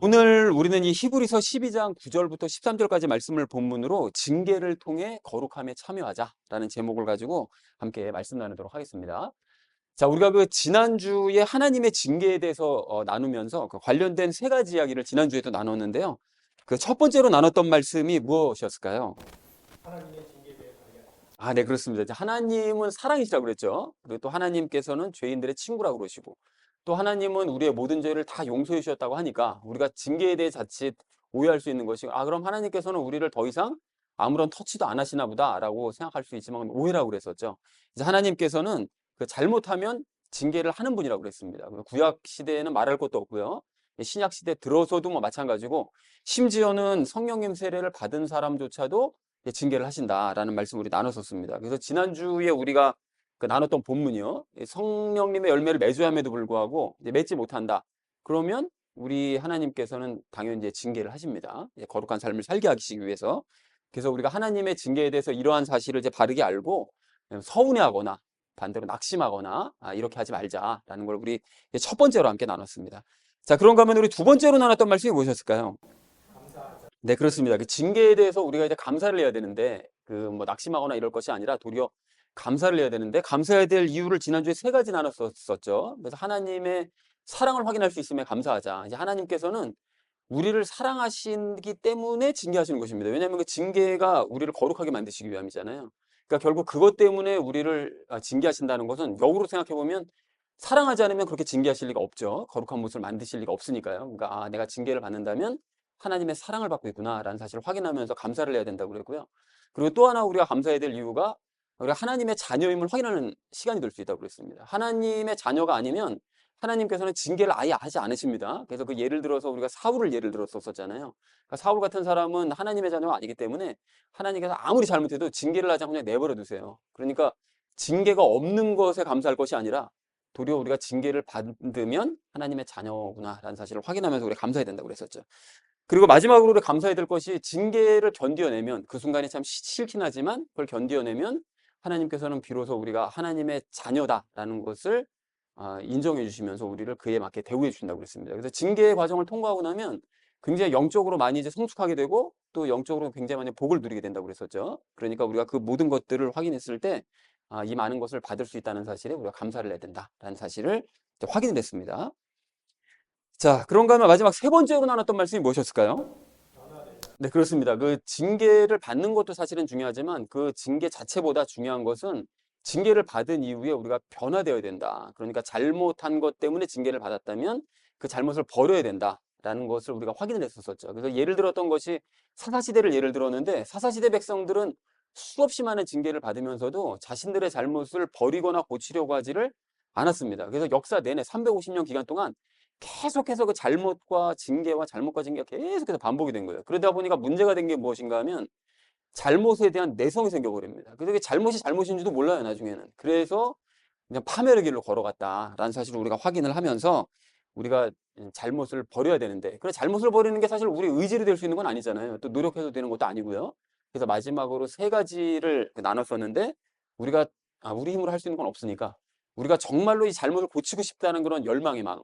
오늘 우리는 이 히브리서 12장 9절부터 13절까지 말씀을 본문으로 징계를 통해 거룩함에 참여하자라는 제목을 가지고 함께 말씀 나누도록 하겠습니다. 자, 우리가 그 지난주에 하나님의 징계에 대해서 나누면서 그 관련된 세 가지 이야기를 지난주에도 나눴는데요. 그 첫 번째로 나눴던 말씀이 무엇이었을까요? 하나님의 징계에 대해서 이야기합니다. 네, 그렇습니다. 이제 하나님은 사랑이시라고 그랬죠. 그리고 또 하나님께서는 죄인들의 친구라고 그러시고, 또 하나님은 우리의 모든 죄를 다 용서해 주셨다고 하니까 우리가 징계에 대해 자칫 오해할 수 있는 것이, 그럼 하나님께서는 우리를 더 이상 아무런 터치도 안 하시나 보다라고 생각할 수 있지만 오해라고 그랬었죠. 이제 하나님께서는 그 잘못하면 징계를 하는 분이라고 그랬습니다. 구약 시대에는 말할 것도 없고요. 신약 시대 들어서도 뭐 마찬가지고, 심지어는 성령님 세례를 받은 사람조차도 징계를 하신다라는 말씀을 우리 나눴었습니다. 그래서 지난주에 우리가 그 나눴던 본문이요. 성령님의 열매를 맺어야함에도 불구하고 이제 맺지 못한다. 그러면 우리 하나님께서는 당연히 이제 징계를 하십니다. 거룩한 삶을 살게 하시기 위해서. 그래서 우리가 하나님의 징계에 대해서 이러한 사실을 이제 바르게 알고 서운해하거나 반대로 낙심하거나 이렇게 하지 말자라는 걸 우리 첫 번째로 함께 나눴습니다. 자, 그런가 하면 우리 두 번째로 나눴던 말씀이 무엇이었을까요? 감사하자. 네, 그렇습니다. 그 징계에 대해서 우리가 이제 감사를 해야 되는데, 그 뭐 낙심하거나 이럴 것이 아니라 도리어 감사를 해야 되는데, 감사해야 될 이유를 지난주에 세 가지 나눴었죠. 그래서 하나님의 사랑을 확인할 수 있음에 감사하자. 이제 하나님께서는 우리를 사랑하시기 때문에 징계하시는 것입니다. 왜냐하면 그 징계가 우리를 거룩하게 만드시기 위함이잖아요. 그러니까 결국 그것 때문에 우리를 징계하신다는 것은 역으로 생각해 보면 사랑하지 않으면 그렇게 징계하실 리가 없죠. 거룩한 모습을 만드실 리가 없으니까요. 그러니까 내가 징계를 받는다면 하나님의 사랑을 받고 있구나라는 사실을 확인하면서 감사를 해야 된다고 그랬고요. 그리고 또 하나 우리가 감사해야 될 이유가 우리가 하나님의 자녀임을 확인하는 시간이 될 수 있다고 그랬습니다. 하나님의 자녀가 아니면 하나님께서는 징계를 아예 하지 않으십니다. 그래서 그 예를 들어서 우리가 사울을 예를 들었었잖아요. 그러니까 사울 같은 사람은 하나님의 자녀가 아니기 때문에 하나님께서 아무리 잘못해도 징계를 하지 않고 그냥 내버려 두세요. 그러니까 징계가 없는 것에 감사할 것이 아니라 도리어 우리가 징계를 받으면 하나님의 자녀구나라는 사실을 확인하면서 우리가 감사해야 된다고 그랬었죠. 그리고 마지막으로 우리가 감사해야 될 것이, 징계를 견뎌내면 그 순간이 참 싫긴 하지만 그걸 견뎌내면 하나님께서는 비로소 우리가 하나님의 자녀다라는 것을 인정해 주시면서 우리를 그에 맞게 대우해 주신다고 그랬습니다. 그래서 징계의 과정을 통과하고 나면 굉장히 영적으로 많이 이제 성숙하게 되고 또 영적으로 굉장히 많이 복을 누리게 된다고 그랬었죠. 그러니까 우리가 그 모든 것들을 확인했을 때 이 많은 것을 받을 수 있다는 사실에 우리가 감사를 해야 된다라는 사실을 이제 확인을 했습니다. 자, 그런가 하면 마지막 세 번째로 나눴던 말씀이 무엇이었을까요? 변화된다. 네, 그렇습니다. 그 징계를 받는 것도 사실은 중요하지만 그 징계 자체보다 중요한 것은 징계를 받은 이후에 우리가 변화되어야 된다. 그러니까 잘못한 것 때문에 징계를 받았다면 그 잘못을 버려야 된다라는 것을 우리가 확인을 했었죠. 그래서 예를 들었던 것이 사사시대를 예를 들었는데, 사사시대 백성들은 수없이 많은 징계를 받으면서도 자신들의 잘못을 버리거나 고치려고 하지를 않았습니다. 그래서 역사 내내 350년 기간 동안 계속해서 그 잘못과 징계와 잘못과 징계가 계속해서 반복이 된 거예요. 그러다 보니까 문제가 된 게 무엇인가 하면 잘못에 대한 내성이 생겨버립니다. 그래서 그게 잘못이 잘못인지도 몰라요, 나중에는. 그래서 그냥 파멸의 길로 걸어갔다라는 사실을 우리가 확인을 하면서 우리가 잘못을 버려야 되는데, 그래 잘못을 버리는 게 사실 우리 의지로 될 수 있는 건 아니잖아요. 또 노력해서 되는 것도 아니고요. 그래서 마지막으로 세 가지를 나눴었는데, 우리가 우리 힘으로 할 수 있는 건 없으니까 우리가 정말로 이 잘못을 고치고 싶다는 그런 열망의 마음을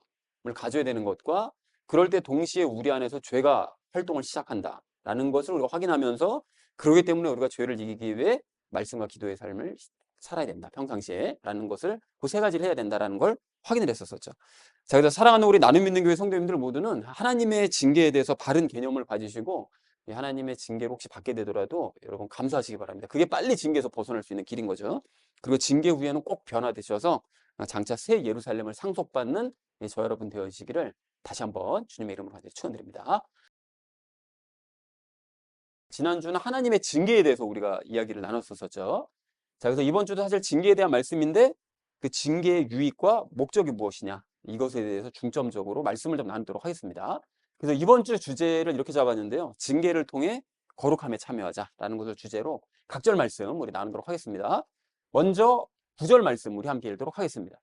가져야 되는 것과, 그럴 때 동시에 우리 안에서 죄가 활동을 시작한다라는 것을 우리가 확인하면서, 그러기 때문에 우리가 죄를 이기기 위해 말씀과 기도의 삶을 살아야 된다, 평상시에 라는 것을, 그 세 가지를 해야 된다라는 걸 확인을 했었었죠. 자, 그래서 사랑하는 우리 나눔 믿는 교회 성도님들 모두는 하나님의 징계에 대해서 바른 개념을 가지시고, 하나님의 징계를 혹시 받게 되더라도 여러분 감사하시기 바랍니다. 그게 빨리 징계에서 벗어날 수 있는 길인 거죠. 그리고 징계 후에는 꼭 변화되셔서 장차 새 예루살렘을 상속받는 저 여러분 되어지기를 다시 한번 주님의 이름으로 축원드립니다. 지난주는 하나님의 징계에 대해서 우리가 이야기를 나눴었죠. 자, 그래서 이번 주도 사실 징계에 대한 말씀인데, 그 징계의 유익과 목적이 무엇이냐, 이것에 대해서 중점적으로 말씀을 좀 나누도록 하겠습니다. 그래서 이번 주 주제를 이렇게 잡았는데요. 징계를 통해 거룩함에 참여하자라는 것을 주제로 각절 말씀 우리 나누도록 하겠습니다. 먼저 9절 말씀 우리 함께 읽도록 하겠습니다.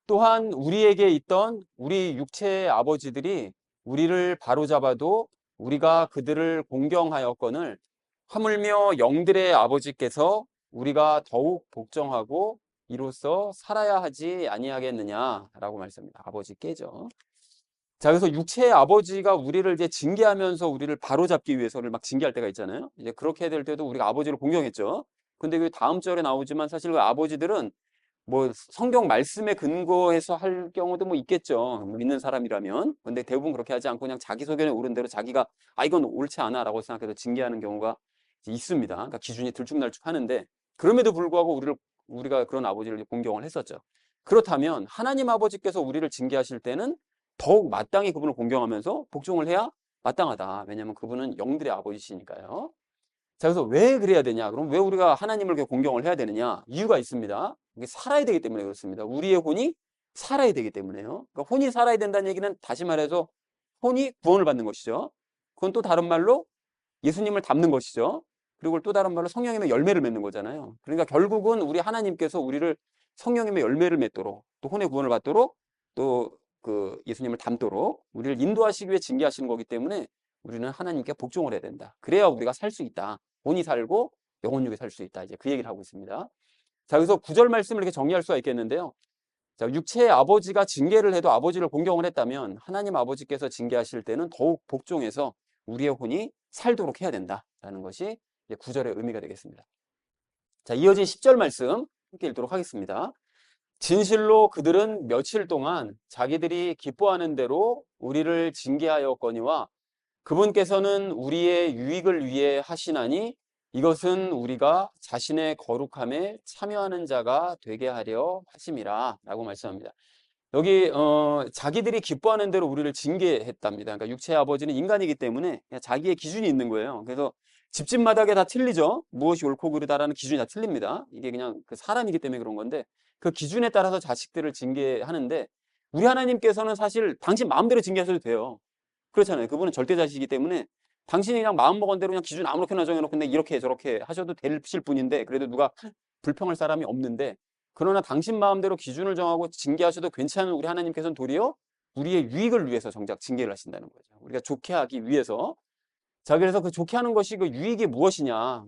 또한 우리에게 있던 우리 육체의 아버지들이 우리를 바로잡아도 우리가 그들을 공경하였거늘, 하물며 영들의 아버지께서 우리가 더욱 복종하고 이로써 살아야 하지 아니하겠느냐라고 말씀합니다. 아버지께죠. 자, 그래서 육체의 아버지가 우리를 이제 징계하면서 우리를 바로잡기 위해서를 막 징계할 때가 있잖아요. 이제 그렇게 될 때도 우리가 아버지를 공경했죠. 근데 그 다음 절에 나오지만 사실 그 아버지들은 뭐 성경 말씀에 근거해서 할 경우도 뭐 있겠죠. 믿는 사람이라면. 근데 대부분 그렇게 하지 않고 그냥 자기 소견에 오른 대로 자기가 이건 옳지 않아라고 생각해서 징계하는 경우가 있습니다. 그러니까 기준이 들쭉날쭉하는데 그럼에도 불구하고 우리가 그런 아버지를 공경을 했었죠. 그렇다면 하나님 아버지께서 우리를 징계하실 때는 더욱 마땅히 그분을 공경하면서 복종을 해야 마땅하다. 왜냐하면 그분은 영들의 아버지시니까요. 자, 그래서 왜 그래야 되냐? 그럼 왜 우리가 하나님을 이렇게 공경을 해야 되느냐? 이유가 있습니다. 이게 살아야 되기 때문에 그렇습니다. 우리의 혼이 살아야 되기 때문에요. 그러니까 혼이 살아야 된다는 얘기는 다시 말해서 혼이 구원을 받는 것이죠. 그건 또 다른 말로 예수님을 닮는 것이죠. 그리고 또 다른 말로 성령님의 열매를 맺는 거잖아요. 그러니까 결국은 우리 하나님께서 우리를 성령님의 열매를 맺도록 또 혼의 구원을 받도록 또 그 예수님을 닮도록 우리를 인도하시기 위해 징계하시는 거기 때문에 우리는 하나님께 복종을 해야 된다. 그래야 우리가 살 수 있다. 혼이 살고 영혼육이 살 수 있다. 이제 그 얘기를 하고 있습니다. 자, 그래서 구절 말씀을 이렇게 정리할 수가 있겠는데요. 자, 육체의 아버지가 징계를 해도 아버지를 공경을 했다면 하나님 아버지께서 징계하실 때는 더욱 복종해서 우리의 혼이 살도록 해야 된다라는 것이 이제 구절의 의미가 되겠습니다. 자, 이어진 10절 말씀 함께 읽도록 하겠습니다. 진실로 그들은 며칠 동안 자기들이 기뻐하는 대로 우리를 징계하였거니와 그분께서는 우리의 유익을 위해 하시나니 이것은 우리가 자신의 거룩함에 참여하는 자가 되게 하려 하심이라 라고 말씀합니다. 여기 자기들이 기뻐하는 대로 우리를 징계했답니다. 그러니까 육체의 아버지는 인간이기 때문에 그냥 자기의 기준이 있는 거예요. 그래서 집집마다게 다 틀리죠. 무엇이 옳고 그르다라는 기준이 다 틀립니다. 이게 그냥 그 사람이기 때문에 그런 건데 그 기준에 따라서 자식들을 징계하는데 우리 하나님께서는 사실 당신 마음대로 징계하셔도 돼요. 그렇잖아요. 그분은 절대자시기 때문에 당신이 그냥 마음먹은 대로 그냥 기준 아무렇게나 정해놓고 근데 이렇게 저렇게 하셔도 되실 분인데 그래도 누가 불평할 사람이 없는데 그러나 당신 마음대로 기준을 정하고 징계하셔도 괜찮은 우리 하나님께서는 도리어 우리의 유익을 위해서 정작 징계를 하신다는 거죠. 우리가 좋게 하기 위해서. 자, 그래서 그 좋게 하는 것이 그 유익이 무엇인가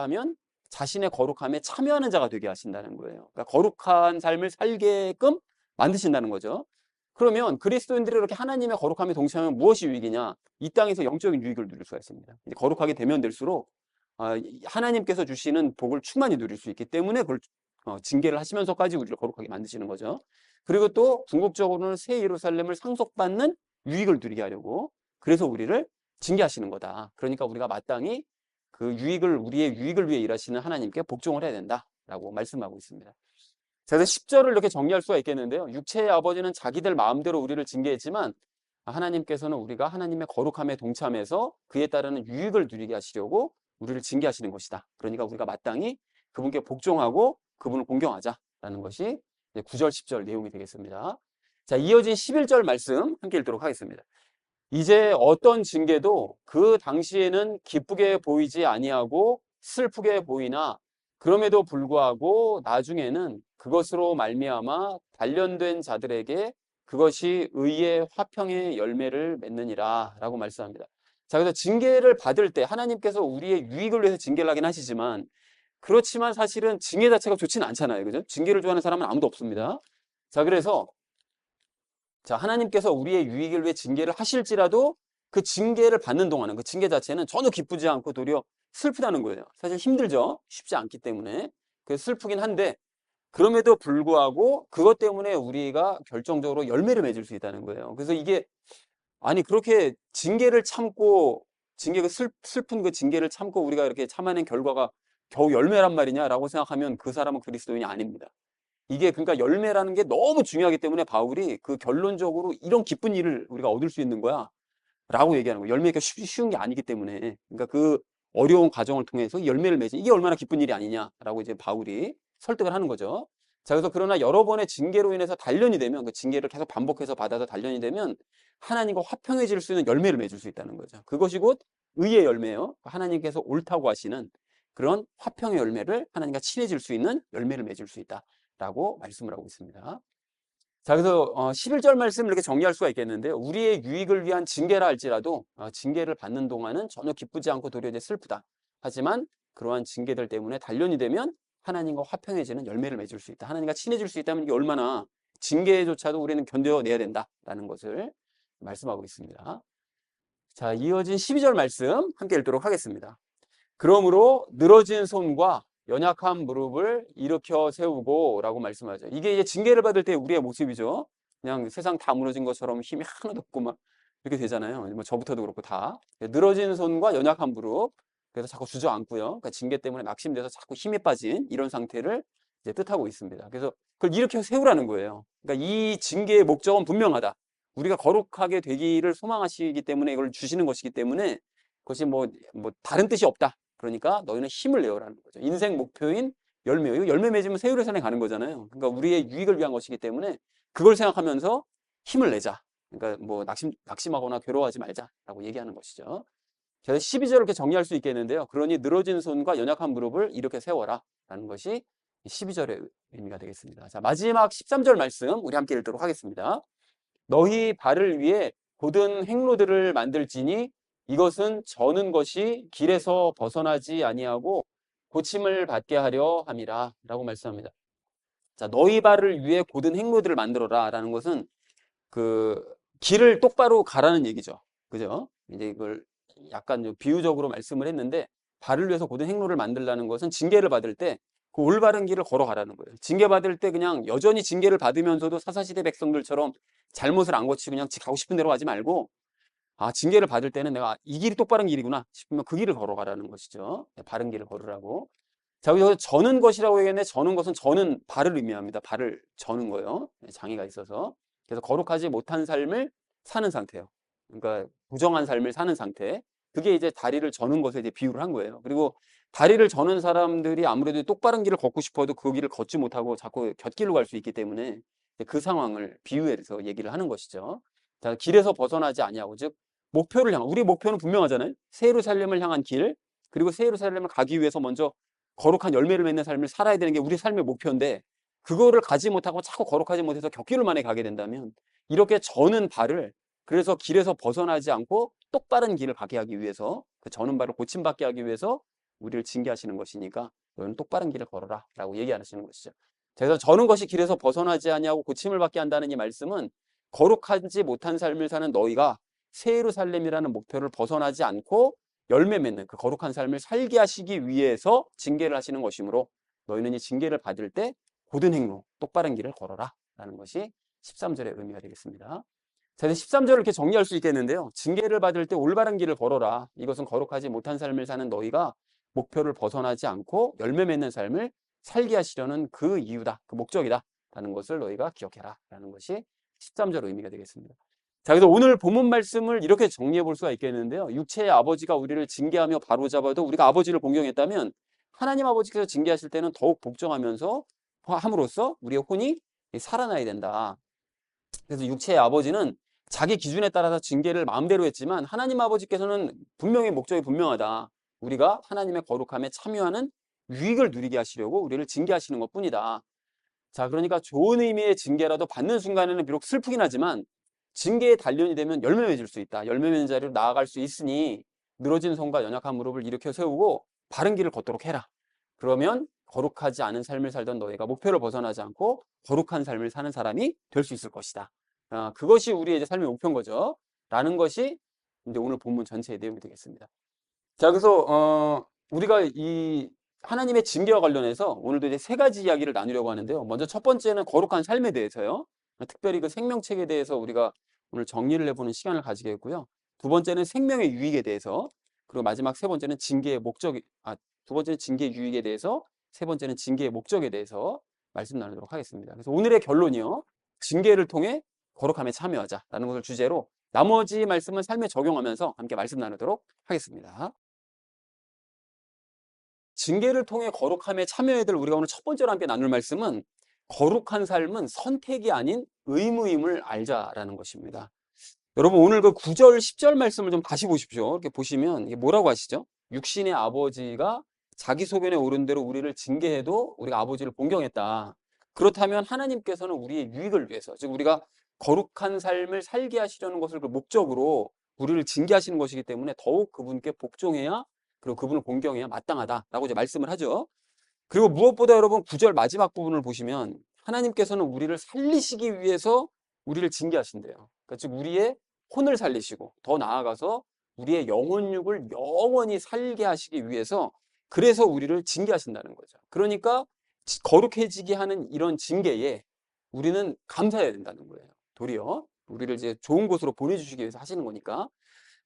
하면 자신의 거룩함에 참여하는 자가 되게 하신다는 거예요. 그러니까 거룩한 삶을 살게끔 만드신다는 거죠. 그러면 그리스도인들이 이렇게 하나님의 거룩함에 동참하면 무엇이 유익이냐? 이 땅에서 영적인 유익을 누릴 수가 있습니다. 이제 거룩하게 되면 될수록 하나님께서 주시는 복을 충만히 누릴 수 있기 때문에 그걸 징계를 하시면서까지 우리를 거룩하게 만드시는 거죠. 그리고 또 궁극적으로는 새 예루살렘을 상속받는 유익을 누리게 하려고 그래서 우리를 징계하시는 거다. 그러니까 우리가 마땅히 그 우리의 유익을 위해 일하시는 하나님께 복종을 해야 된다라고 말씀하고 있습니다. 자, 그래서 10절을 이렇게 정리할 수가 있겠는데요. 육체의 아버지는 자기들 마음대로 우리를 징계했지만 하나님께서는 우리가 하나님의 거룩함에 동참해서 그에 따르는 유익을 누리게 하시려고 우리를 징계하시는 것이다. 그러니까 우리가 마땅히 그분께 복종하고 그분을 공경하자라는 것이 9절, 10절 내용이 되겠습니다. 자, 이어진 11절 말씀 함께 읽도록 하겠습니다. 이제 어떤 징계도 그 당시에는 기쁘게 보이지 아니하고 슬프게 보이나 그럼에도 불구하고 나중에는 그것으로 말미암아 단련된 자들에게 그것이 의의 화평의 열매를 맺느니라 라고 말씀합니다. 자, 그래서 징계를 받을 때 하나님께서 우리의 유익을 위해서 징계를 하긴 하시지만 그렇지만 사실은 징계 자체가 좋지는 않잖아요. 그죠? 징계를 좋아하는 사람은 아무도 없습니다. 자, 그래서 자, 하나님께서 우리의 유익을 위해 징계를 하실지라도 그 징계를 받는 동안은 그 징계 자체는 전혀 기쁘지 않고 도리어 슬프다는 거예요. 사실 힘들죠. 쉽지 않기 때문에. 그래서 슬프긴 한데 그럼에도 불구하고 그것 때문에 우리가 결정적으로 열매를 맺을 수 있다는 거예요. 그래서 이게 아니 그렇게 징계를 참고 징계가 슬픈 그 징계를 참고 우리가 이렇게 참아낸 결과가 겨우 열매란 말이냐라고 생각하면 그 사람은 그리스도인이 아닙니다. 이게 그러니까 열매라는 게 너무 중요하기 때문에 바울이 그 결론적으로 이런 기쁜 일을 우리가 얻을 수 있는 거야 라고 얘기하는 거예요. 열매가 쉬운 게 아니기 때문에 그러니까 그 어려운 과정을 통해서 열매를 맺은 이게 얼마나 기쁜 일이 아니냐라고 이제 바울이 설득을 하는 거죠. 자, 그래서 그러나 여러 번의 징계로 인해서 단련이 되면 그 징계를 계속 반복해서 받아서 단련이 되면 하나님과 화평해질 수 있는 열매를 맺을 수 있다는 거죠. 그것이 곧 의의 열매예요. 하나님께서 옳다고 하시는 그런 화평의 열매를 하나님과 친해질 수 있는 열매를 맺을 수 있다라고 말씀을 하고 있습니다. 자, 그래서 11절 말씀을 이렇게 정리할 수가 있겠는데요. 우리의 유익을 위한 징계라 할지라도 징계를 받는 동안은 전혀 기쁘지 않고 도리어 이제 슬프다. 하지만 그러한 징계들 때문에 단련이 되면 하나님과 화평해지는 열매를 맺을 수 있다. 하나님과 친해질 수 있다면 이게 얼마나 징계조차도 우리는 견뎌내야 된다라는 것을 말씀하고 있습니다. 자, 이어진 12절 말씀 함께 읽도록 하겠습니다. 그러므로 늘어진 손과 연약한 무릎을 일으켜 세우고 라고 말씀하죠. 이게 이제 징계를 받을 때 우리의 모습이죠. 그냥 세상 다 무너진 것처럼 힘이 하나도 없고 막 이렇게 되잖아요. 뭐 저부터도 그렇고 다. 늘어진 손과 연약한 무릎. 그래서 자꾸 주저앉고요. 그러니까 징계 때문에 낙심돼서 자꾸 힘이 빠진 이런 상태를 이제 뜻하고 있습니다. 그래서 그걸 일으켜 세우라는 거예요. 그러니까 이 징계의 목적은 분명하다. 우리가 거룩하게 되기를 소망하시기 때문에 이걸 주시는 것이기 때문에 그것이 뭐 다른 뜻이 없다. 그러니까 너희는 힘을 내어라는 거죠. 인생 목표인 열매. 이거 열매 맺으면 세율의 산에 가는 거잖아요. 그러니까 우리의 유익을 위한 것이기 때문에 그걸 생각하면서 힘을 내자. 그러니까 뭐 낙심하거나 괴로워하지 말자라고 얘기하는 것이죠. 그래서 12절을 이렇게 정리할 수 있겠는데요. 그러니 늘어진 손과 연약한 무릎을 이렇게 세워라 라는 것이 12절의 의미가 되겠습니다. 자, 마지막 13절 말씀 우리 함께 읽도록 하겠습니다. 너희 발을 위해 곧은 행로들을 만들지니 이것은 저는 것이 길에서 벗어나지 아니하고 고침을 받게 하려 함이라 라고 말씀합니다. 자, 너희 발을 위해 곧은 행로들을 만들어라 라는 것은 그 길을 똑바로 가라는 얘기죠. 그죠? 이제 이걸 약간 좀 비유적으로 말씀을 했는데 발을 위해서 곧은 행로를 만들라는 것은 징계를 받을 때 그 올바른 길을 걸어가라는 거예요. 징계받을 때 그냥 여전히 징계를 받으면서도 사사시대 백성들처럼 잘못을 안 고치고 그냥 가고 싶은 대로 가지 말고 아, 징계를 받을 때는 내가 이 길이 똑바른 길이구나 싶으면 그 길을 걸어가라는 것이죠. 바른 길을 걸으라고. 자, 여기서 저는 것이라고 얘기했는데 저는 것은 저는 발을 의미합니다. 발을 저는 거예요. 장애가 있어서. 그래서 거룩하지 못한 삶을 사는 상태예요. 그러니까 부정한 삶을 사는 상태. 그게 이제 다리를 저는 것에 이제 비유를 한 거예요. 그리고 다리를 저는 사람들이 아무래도 똑바른 길을 걷고 싶어도 그 길을 걷지 못하고 자꾸 곁길로 갈 수 있기 때문에 그 상황을 비유해서 얘기를 하는 것이죠. 자, 길에서 벗어나지 아니하고 즉 목표를 향한 우리 목표는 분명하잖아요. 새 예루살렘을 향한 길 그리고 새 예루살렘을 가기 위해서 먼저 거룩한 열매를 맺는 삶을 살아야 되는 게 우리 삶의 목표인데 그거를 가지 못하고 자꾸 거룩하지 못해서 곁길로만 가게 된다면 이렇게 저는 발을 그래서 길에서 벗어나지 않고 똑바른 길을 가게 하기 위해서 그 저는 발을 고침받게 하기 위해서 우리를 징계하시는 것이니까 너는 똑바른 길을 걸어라 라고 얘기하시는 것이죠. 그래서 저는 것이 길에서 벗어나지 아니하고 고침을 받게 한다는 이 말씀은 거룩하지 못한 삶을 사는 너희가 새 예루살렘이라는 목표를 벗어나지 않고 열매 맺는 그 거룩한 삶을 살게 하시기 위해서 징계를 하시는 것이므로 너희는 이 징계를 받을 때 고든 행로, 똑바른 길을 걸어라 라는 것이 13절의 의미가 되겠습니다. 자, 13절을 이렇게 정리할 수 있겠는데요. 징계를 받을 때 올바른 길을 걸어라. 이것은 거룩하지 못한 삶을 사는 너희가 목표를 벗어나지 않고 열매 맺는 삶을 살게 하시려는 그 이유다. 그 목적이다. 라는 것을 너희가 기억해라. 라는 것이 13절 의미가 되겠습니다. 자, 그래서 오늘 본문 말씀을 이렇게 정리해 볼 수가 있겠는데요. 육체의 아버지가 우리를 징계하며 바로잡아도 우리가 아버지를 공경했다면 하나님 아버지께서 징계하실 때는 더욱 복종하면서 함으로써 우리의 혼이 살아나야 된다. 그래서 육체의 아버지는 자기 기준에 따라서 징계를 마음대로 했지만 하나님 아버지께서는 분명히 목적이 분명하다. 우리가 하나님의 거룩함에 참여하는 유익을 누리게 하시려고 우리를 징계하시는 것뿐이다. 자, 그러니까 좋은 의미의 징계라도 받는 순간에는 비록 슬프긴 하지만 징계의 단련이 되면 열매 맺을 수 있다. 열매 맺는 자리로 나아갈 수 있으니 늘어진 손과 연약한 무릎을 일으켜 세우고 바른 길을 걷도록 해라. 그러면 거룩하지 않은 삶을 살던 너희가 목표를 벗어나지 않고 거룩한 삶을 사는 사람이 될 수 있을 것이다. 그것이 우리의 이제 삶의 목표인 거죠. 라는 것이 이제 오늘 본문 전체의 내용이 되겠습니다. 자, 그래서 우리가 이 하나님의 징계와 관련해서 오늘도 이제 세 가지 이야기를 나누려고 하는데요. 먼저 첫 번째는 거룩한 삶에 대해서요. 특별히 그 생명책에 대해서 우리가 오늘 정리를 해보는 시간을 가지겠고요. 두 번째는 생명의 유익에 대해서, 그리고 마지막 세 번째는 징계의 목적이, 두 번째는 징계의 유익에 대해서, 세 번째는 징계의 목적에 대해서 말씀 나누도록 하겠습니다. 그래서 오늘의 결론이요. 징계를 통해 거룩함에 참여하자라는 것을 주제로 나머지 말씀은 삶에 적용하면서 함께 말씀 나누도록 하겠습니다. 징계를 통해 거룩함에 참여해야 될 우리가 오늘 첫 번째로 함께 나눌 말씀은 거룩한 삶은 선택이 아닌 의무임을 알자라는 것입니다. 여러분 오늘 그 9절, 10절 말씀을 좀 다시 보십시오. 이렇게 보시면 이게 뭐라고 하시죠? 육신의 아버지가 자기 소견에 오른 대로 우리를 징계해도 우리가 아버지를 공경했다. 그렇다면 하나님께서는 우리의 유익을 위해서, 즉 우리가 거룩한 삶을 살게 하시려는 것을 그 목적으로 우리를 징계하시는 것이기 때문에 더욱 그분께 복종해야, 그리고 그분을 공경해야 마땅하다라고 이제 말씀을 하죠. 그리고 무엇보다 여러분 9절 마지막 부분을 보시면 하나님께서는 우리를 살리시기 위해서 우리를 징계하신대요. 그러니까 즉 우리의 혼을 살리시고 더 나아가서 우리의 영혼육을 영원히 살게 하시기 위해서 그래서 우리를 징계하신다는 거죠. 그러니까 거룩해지게 하는 이런 징계에 우리는 감사해야 된다는 거예요. 도리어 우리를 이제 좋은 곳으로 보내주시기 위해서 하시는 거니까.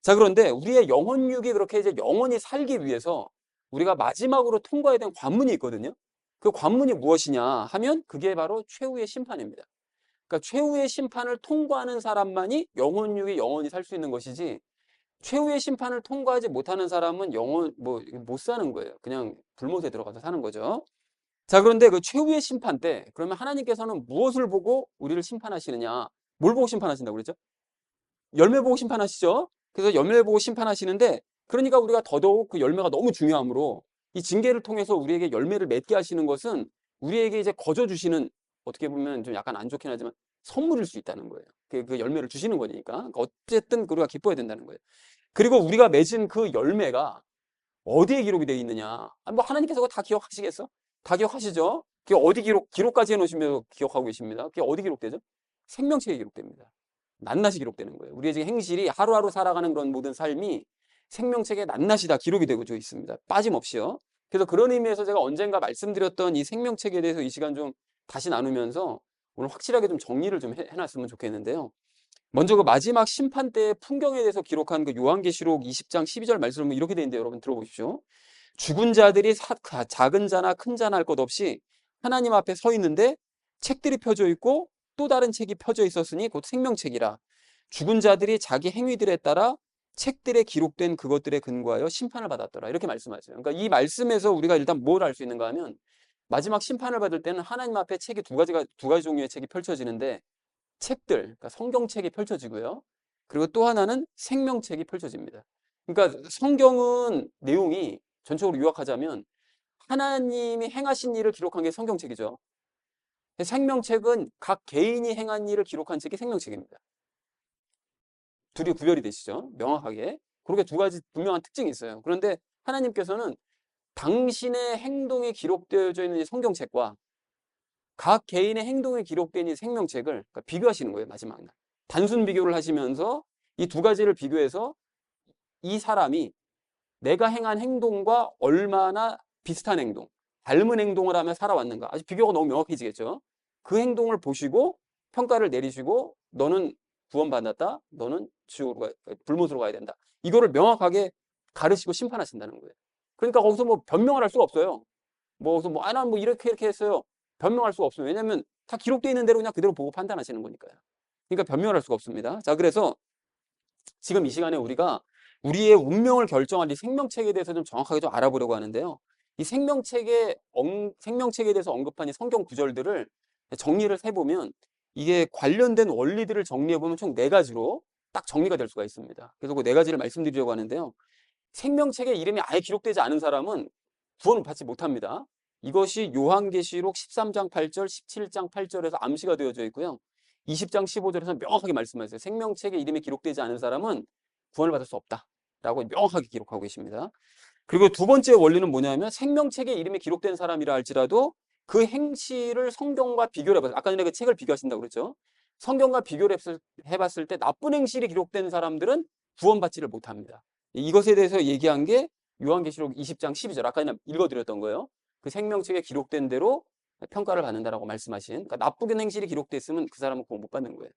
자, 그런데 우리의 영혼육이 그렇게 이제 영원히 살기 위해서 우리가 마지막으로 통과해야 되는 관문이 있거든요. 그 관문이 무엇이냐 하면 그게 바로 최후의 심판입니다. 그러니까 최후의 심판을 통과하는 사람만이 영혼육이 영원히 살 수 있는 것이지, 최후의 심판을 통과하지 못하는 사람은 영원 못 사는 거예요. 그냥 불못에 들어가서 사는 거죠. 자, 그런데 그 최후의 심판 때 그러면 하나님께서는 무엇을 보고 우리를 심판하시느냐? 뭘 보고 심판하신다고 그랬죠? 열매 보고 심판하시죠. 그래서 열매 보고 심판하시는데, 그러니까 우리가 더더욱 그 열매가 너무 중요하므로 이 징계를 통해서 우리에게 열매를 맺게 하시는 것은 우리에게 이제 거저 주시는, 어떻게 보면 좀 약간 안 좋긴 하지만 선물일 수 있다는 거예요. 그 열매를 주시는 거니까. 그러니까 어쨌든 우리가 기뻐야 된다는 거예요. 그리고 우리가 맺은 그 열매가 어디에 기록이 되어 있느냐? 뭐 하나님께서 그거 다 기억하시겠어? 다 기억하시죠? 그게 어디 기록까지 해놓으시면 기억하고 계십니다. 그게 어디 기록되죠? 생명책에 기록됩니다. 낱낱이 기록되는 거예요. 우리의 지금 행실이 하루하루 살아가는 그런 모든 삶이 생명책에 낱낱이 다 기록이 되고 있습니다. 빠짐없이요. 그래서 그런 의미에서 제가 언젠가 말씀드렸던 이 생명책에 대해서 이 시간 좀 다시 나누면서 오늘 확실하게 좀 정리를 좀 해놨으면 좋겠는데요. 먼저 그 마지막 심판 때의 풍경에 대해서 기록한 그 요한계시록 20장 12절 말씀은 이렇게 되어 있는데 여러분 들어보십시오. 죽은 자들이 작은 자나 큰 자나 할 것 없이 하나님 앞에 서 있는데 책들이 펴져 있고 또 다른 책이 펴져 있었으니 곧 생명책이라. 죽은 자들이 자기 행위들에 따라 책들에 기록된 그것들에 근거하여 심판을 받았더라. 이렇게 말씀하세요. 그러니까 이 말씀에서 우리가 일단 뭘 알 수 있는가 하면, 마지막 심판을 받을 때는 하나님 앞에 책이 두 가지 종류의 책이 펼쳐지는데, 책들, 그러니까 성경책이 펼쳐지고요. 그리고 또 하나는 생명책이 펼쳐집니다. 그러니까 성경은 내용이 전적으로 요약하자면 하나님이 행하신 일을 기록한 게 성경책이죠. 생명책은 각 개인이 행한 일을 기록한 책이 생명책입니다. 둘이 구별이 되시죠? 명확하게. 그렇게 두 가지 분명한 특징이 있어요. 그런데 하나님께서는 당신의 행동이 기록되어져 있는 이 성경책과 각 개인의 행동이 기록된 이 생명책을 그러니까 비교하시는 거예요, 마지막 날. 단순 비교를 하시면서 이 두 가지를 비교해서 이 사람이 내가 행한 행동과 얼마나 비슷한 행동, 닮은 행동을 하며 살아왔는가. 아주 비교가 너무 명확해지겠죠. 그 행동을 보시고 평가를 내리시고 너는 구원받았다, 너는 지옥으로 불못으로 가야 된다. 이거를 명확하게 가르치고 심판하신다는 거예요. 그러니까 거기서 뭐 변명을 할 수가 없어요. 나는 뭐 이렇게 했어요. 변명할 수가 없어요. 왜냐하면 다 기록되어 있는 대로 그냥 그대로 보고 판단하시는 거니까요. 그러니까 변명을 할 수가 없습니다. 자, 그래서 지금 이 시간에 우리가 우리의 운명을 결정할 이 생명책에 대해서 좀 정확하게 좀 알아보려고 하는데요. 이 생명책에 대해서 언급한 이 성경 구절들을 정리를 해보면 이게 관련된 원리들을 정리해보면 총 4가지로 딱 정리가 될 수가 있습니다. 그래서 그 4가지를 말씀드리려고 하는데요. 생명책에 이름이 아예 기록되지 않은 사람은 구원을 받지 못합니다. 이것이 요한계시록 13장 8절, 17장 8절에서 암시가 되어져 있고요. 20장 15절에서 명확하게 말씀하세요. 생명책에 이름이 기록되지 않은 사람은 구원을 받을 수 없다라고 명확하게 기록하고 계십니다. 그리고 두 번째 원리는 뭐냐면, 생명책에 이름이 기록된 사람이라 할지라도 그 행실을 성경과 비교를 해봤어요. 아까 전에 그 책을 비교하신다고 그랬죠. 성경과 비교를 해봤을 때 나쁜 행실이 기록된 사람들은 구원받지를 못합니다. 이것에 대해서 얘기한 게 요한계시록 20장 12절, 아까 읽어드렸던 거예요. 그 생명책에 기록된 대로 평가를 받는다라고 말씀하신, 그러니까 나쁘게 행실이 기록됐으면 그 사람은 구원 못 받는 거예요.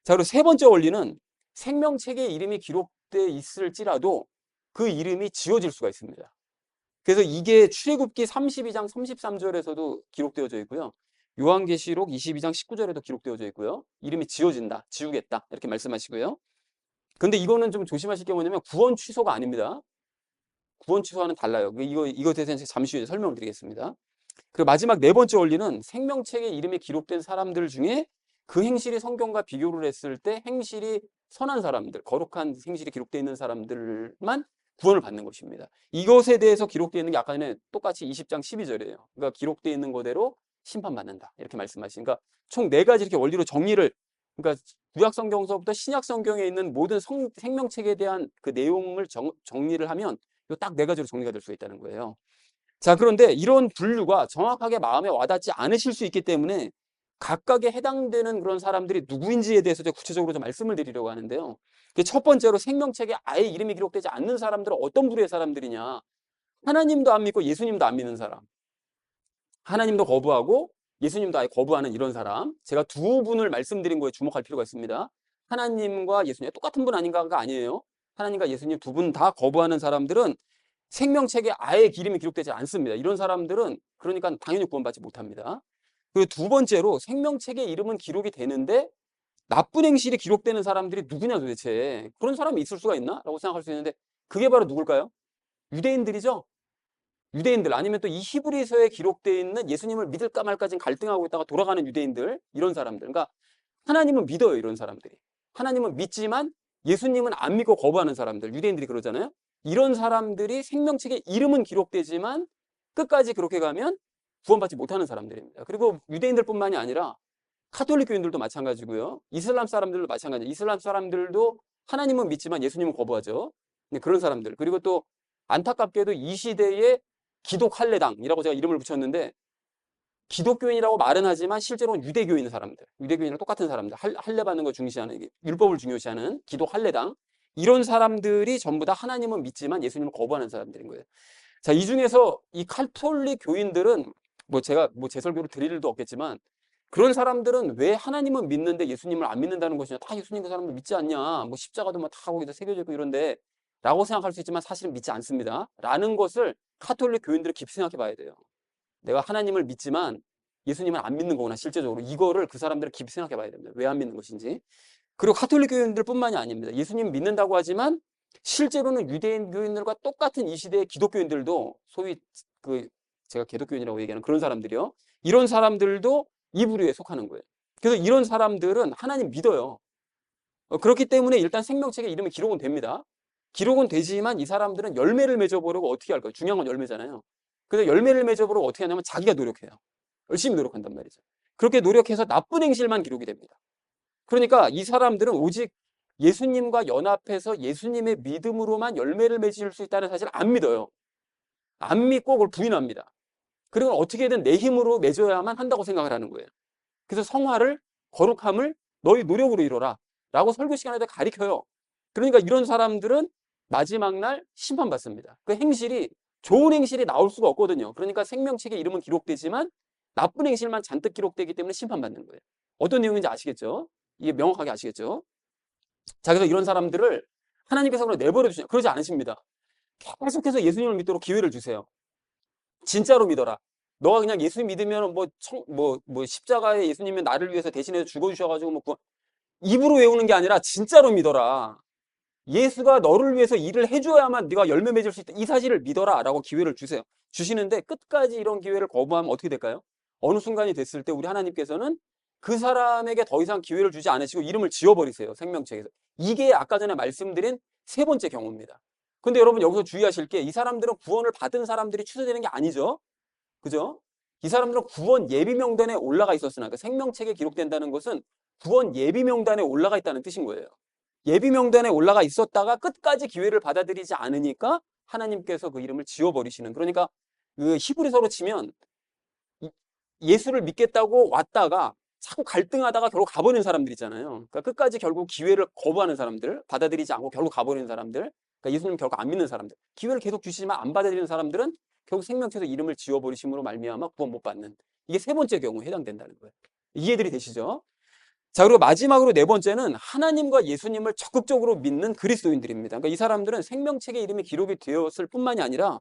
자, 그리고 세 번째 원리는 생명책에 이름이 기록돼 있을지라도 그 이름이 지워질 수가 있습니다. 그래서 이게 출애굽기 32장 33절에서도 기록되어져 있고요. 요한계시록 22장 19절에도 기록되어져 있고요. 이름이 지워진다, 지우겠다 이렇게 말씀하시고요. 근데 이거는 좀 조심하실 게 뭐냐면 구원 취소가 아닙니다. 구원 취소와는 달라요. 이것에 대해서 잠시 후에 설명을 드리겠습니다. 그리고 마지막 4번째 원리는 생명책에 이름이 기록된 사람들 중에 그 행실이 성경과 비교를 했을 때 행실이 선한 사람들, 거룩한 행실이 기록되어 있는 사람들만 구원을 받는 것입니다. 이것에 대해서 기록되어 있는 게 아까 전에 똑같이 20장 12절이에요. 그러니까 기록되어 있는 거대로 심판받는다 이렇게 말씀하시니까 총 4가지 이렇게 원리로 정리를, 그러니까 구약 성경서부터 신약 성경에 있는 모든 생명책에 대한 그 내용을 정리를 하면 딱 4가지로 정리가 될 수 있다는 거예요. 자, 그런데 이런 분류가 정확하게 마음에 와닿지 않으실 수 있기 때문에 각각에 해당되는 그런 사람들이 누구인지에 대해서 제가 구체적으로 좀 말씀을 드리려고 하는데요. 첫 번째로 생명책에 아예 이름이 기록되지 않는 사람들은 어떤 부류의 사람들이냐? 하나님도 안 믿고 예수님도 안 믿는 사람. 하나님도 거부하고 예수님도 아예 거부하는 이런 사람. 제가 두 분을 말씀드린 거에 주목할 필요가 있습니다. 하나님과 예수님 똑같은 분 아닌가가 아니에요. 하나님과 예수님 두 분 다 거부하는 사람들은 생명책에 아예 이름이 기록되지 않습니다. 이런 사람들은 그러니까 당연히 구원받지 못합니다. 그리고 두 번째로 생명책에 이름은 기록이 되는데 나쁜 행실이 기록되는 사람들이 누구냐 도대체. 그런 사람이 있을 수가 있나? 라고 생각할 수 있는데 그게 바로 누굴까요? 유대인들이죠. 유대인들 아니면 또 이 히브리서에 기록되어 있는 예수님을 믿을까 말까 지금 갈등하고 있다가 돌아가는 유대인들 이런 사람들. 그러니까 하나님은 믿어요. 이런 사람들이. 하나님은 믿지만 예수님은 안 믿고 거부하는 사람들. 유대인들이 그러잖아요. 이런 사람들이 생명책에 이름은 기록되지만 끝까지 그렇게 가면 구원받지 못하는 사람들입니다. 그리고 유대인들뿐만이 아니라 카톨릭 교인들도 마찬가지고요. 이슬람 사람들도 마찬가지예요. 이슬람 사람들도 하나님은 믿지만 예수님은 거부하죠. 그런 사람들. 그리고 또 안타깝게도 이 시대에 기독할례당이라고 제가 이름을 붙였는데 기독교인이라고 말은 하지만 실제로는 유대교인 사람들, 유대교인이랑 똑같은 사람들, 할례 받는 거 중시하는, 율법을 중요시하는 기독할례당 이런 사람들이 전부 다 하나님은 믿지만 예수님을 거부하는 사람들인 거예요. 자, 이 중에서 이 카톨릭 교인들은 제가 제 설교를 드릴 일도 없겠지만 그런 사람들은 왜 하나님은 믿는데 예수님을 안 믿는다는 것이냐? 다 예수님 그 사람들 믿지 않냐? 십자가도 다 거기다 새겨져 있고 이런데 라고 생각할 수 있지만 사실은 믿지 않습니다. 라는 것을 카톨릭 교인들이 깊이 생각해 봐야 돼요. 내가 하나님을 믿지만 예수님을 안 믿는 거구나. 실제적으로 이거를 그 사람들은 깊이 생각해 봐야 됩니다. 왜 안 믿는 것인지. 그리고 카톨릭 교인들뿐만이 아닙니다. 예수님 믿는다고 하지만 실제로는 유대인 교인들과 똑같은 이 시대의 기독교인들도 소위 제가 기독교인이라고 얘기하는 그런 사람들이요. 이런 사람들도 이 부류에 속하는 거예요. 그래서 이런 사람들은 하나님 믿어요. 그렇기 때문에 일단 생명책에 이름이 기록은 됩니다. 기록은 되지만 이 사람들은 열매를 맺어보려고 어떻게 할까요? 중요한 건 열매잖아요. 그래서 열매를 맺어보려고 어떻게 하냐면 자기가 노력해요. 열심히 노력한단 말이죠. 그렇게 노력해서 나쁜 행실만 기록이 됩니다. 그러니까 이 사람들은 오직 예수님과 연합해서 예수님의 믿음으로만 열매를 맺을 수 있다는 사실을 안 믿어요. 안 믿고 그걸 부인합니다. 그리고 어떻게든 내 힘으로 맺어야만 한다고 생각을 하는 거예요. 그래서 성화를, 거룩함을 너희 노력으로 이뤄라 라고 설교 시간에도 가르쳐요. 그러니까 이런 사람들은 마지막 날 심판받습니다. 그 행실이 좋은 행실이 나올 수가 없거든요. 그러니까 생명책에 이름은 기록되지만 나쁜 행실만 잔뜩 기록되기 때문에 심판받는 거예요. 어떤 내용인지 아시겠죠? 이게 명확하게 아시겠죠? 자, 그래서 이런 사람들을 하나님께서 그냥 내버려 두시냐? 그러지 않으십니다. 계속해서 예수님을 믿도록 기회를 주세요. 진짜로 믿어라. 너가 그냥 예수님 믿으면 십자가에 예수님이 나를 위해서 대신해서 죽어주셔가지고 입으로 외우는 게 아니라 진짜로 믿어라. 예수가 너를 위해서 일을 해줘야만 네가 열매 맺을 수 있다. 이 사실을 믿어라 라고 기회를 주세요. 주시는데 끝까지 이런 기회를 거부하면 어떻게 될까요? 어느 순간이 됐을 때 우리 하나님께서는 그 사람에게 더 이상 기회를 주지 않으시고 이름을 지워버리세요. 생명책에서. 이게 아까 전에 말씀드린 세 번째 경우입니다. 근데 여러분 여기서 주의하실 게 이 사람들은 구원을 받은 사람들이 취소되는 게 아니죠. 그죠? 이 사람들은 구원 예비 명단에 올라가 있었으나 그 생명책에 기록된다는 것은 구원 예비 명단에 올라가 있다는 뜻인 거예요. 예비 명단에 올라가 있었다가 끝까지 기회를 받아들이지 않으니까 하나님께서 그 이름을 지워버리시는. 그러니까 그 히브리서로 치면 예수를 믿겠다고 왔다가 자꾸 갈등하다가 결국 가버리는 사람들 있잖아요. 그러니까 끝까지 결국 기회를 거부하는 사람들, 받아들이지 않고 결국 가버리는 사람들, 그러니까 예수님 결국 안 믿는 사람들, 기회를 계속 주시지만 안 받아들이는 사람들은 결국 생명책에서 이름을 지워버리심으로 말미암아 구원 못 받는. 이게 세 번째 경우에 해당된다는 거예요. 이해들이 되시죠? 자, 그리고 마지막으로 네 번째는 하나님과 예수님을 적극적으로 믿는 그리스도인들입니다. 그러니까 이 사람들은 생명책에 이름이 기록이 되었을 뿐만이 아니라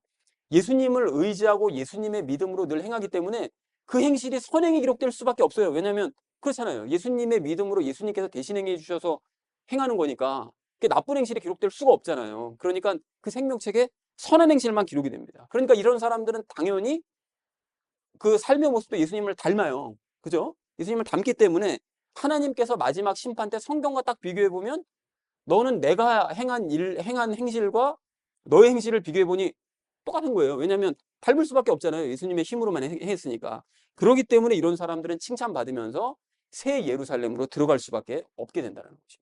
예수님을 의지하고 예수님의 믿음으로 늘 행하기 때문에 그 행실이 선행이 기록될 수밖에 없어요. 왜냐하면 그렇잖아요. 예수님의 믿음으로 예수님께서 대신 행해 주셔서 행하는 거니까 그게 나쁜 행실이 기록될 수가 없잖아요. 그러니까 그 생명책에 선한 행실만 기록이 됩니다. 그러니까 이런 사람들은 당연히 그 삶의 모습도 예수님을 닮아요. 그죠? 예수님을 닮기 때문에 하나님께서 마지막 심판 때 성경과 딱 비교해 보면 너는 내가 행한 행실과 너의 행실을 비교해 보니 똑같은 거예요. 왜냐하면 닮을 수밖에 없잖아요. 예수님의 힘으로만 했으니까. 그렇기 때문에 이런 사람들은 칭찬받으면서 새 예루살렘으로 들어갈 수밖에 없게 된다는 거죠.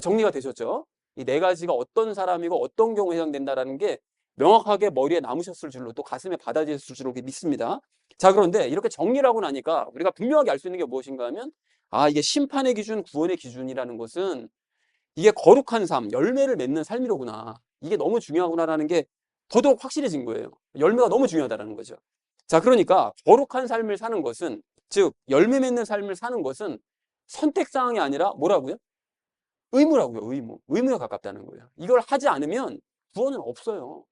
정리가 되셨죠? 이 네 가지가 어떤 사람이고 어떤 경우에 해당된다라는 게 명확하게 머리에 남으셨을 줄로 또 가슴에 받아지셨을 줄로 믿습니다. 자, 그런데 이렇게 정리를 하고 나니까 우리가 분명하게 알 수 있는 게 무엇인가 하면 이게 심판의 기준, 구원의 기준이라는 것은 이게 거룩한 삶, 열매를 맺는 삶이로구나. 이게 너무 중요하구나라는 게 더더욱 확실해진 거예요. 열매가 너무 중요하다는 거죠. 자, 그러니까 거룩한 삶을 사는 것은, 즉 열매 맺는 삶을 사는 것은 선택사항이 아니라 뭐라고요? 의무라고요. 의무. 의무에 가깝다는 거예요. 이걸 하지 않으면 구원은 없어요.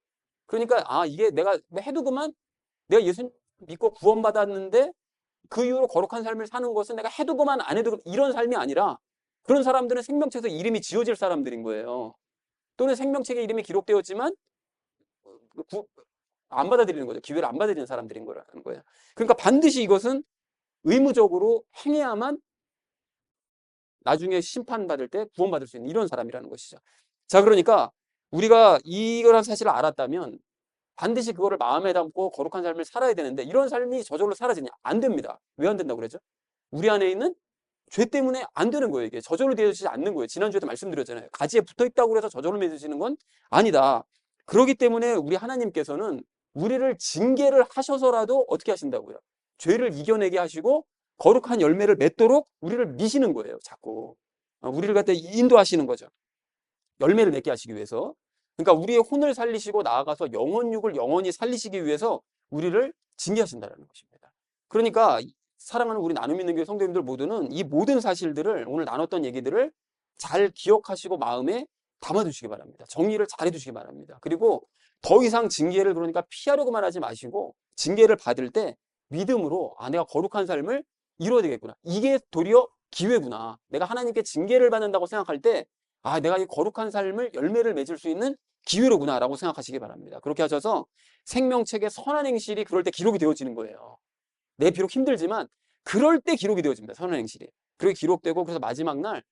그러니까 이게 내가 해도 그만, 내가 예수 믿고 구원받았는데 그 이후로 거룩한 삶을 사는 것은 내가 해도 그만 안 해도 그만, 이런 삶이 아니라, 그런 사람들은 생명책에서 이름이 지어질 사람들인 거예요. 또는 생명책에 이름이 기록되었지만 안 받아들이는 거죠. 기회를 안 받아들이는 사람들인 거라는 거예요. 그러니까 반드시 이것은 의무적으로 행해야만 나중에 심판받을 때 구원받을 수 있는 이런 사람이라는 것이죠. 자, 그러니까 우리가 이거란 사실을 알았다면 반드시 그거를 마음에 담고 거룩한 삶을 살아야 되는데, 이런 삶이 저절로 사라지냐? 안 됩니다. 왜 안 된다고 그러죠? 우리 안에 있는 죄 때문에 안 되는 거예요. 이게 저절로 되어지지 않는 거예요. 지난주에도 말씀드렸잖아요. 가지에 붙어 있다고 해서 저절로 맺어지는 건 아니다. 그렇기 때문에 우리 하나님께서는 우리를 징계를 하셔서라도 어떻게 하신다고요? 죄를 이겨내게 하시고 거룩한 열매를 맺도록 우리를 미시는 거예요. 자꾸 우리를 갖다 인도하시는 거죠. 열매를 맺게 하시기 위해서. 그러니까 우리의 혼을 살리시고 나아가서 영혼육을 영원히 살리시기 위해서 우리를 징계하신다는 것입니다. 그러니까 사랑하는 우리 나눔 있는 교회 성도님들 모두는 이 모든 사실들을, 오늘 나눴던 얘기들을 잘 기억하시고 마음에 담아두시기 바랍니다. 정리를 잘 해두시기 바랍니다. 그리고 더 이상 징계를 그러니까 피하려고만 하지 마시고, 징계를 받을 때 믿음으로 내가 거룩한 삶을 이루어야 되겠구나. 이게 도리어 기회구나. 내가 하나님께 징계를 받는다고 생각할 때 내가 이 거룩한 삶을 열매를 맺을 수 있는 기회로구나 라고 생각하시기 바랍니다. 그렇게 하셔서 생명책의 선한 행실이 그럴 때 기록이 되어지는 거예요. 내 비록 힘들지만 그럴 때 기록이 되어집니다. 선한 행실이. 그렇게 기록되고, 그래서 마지막 날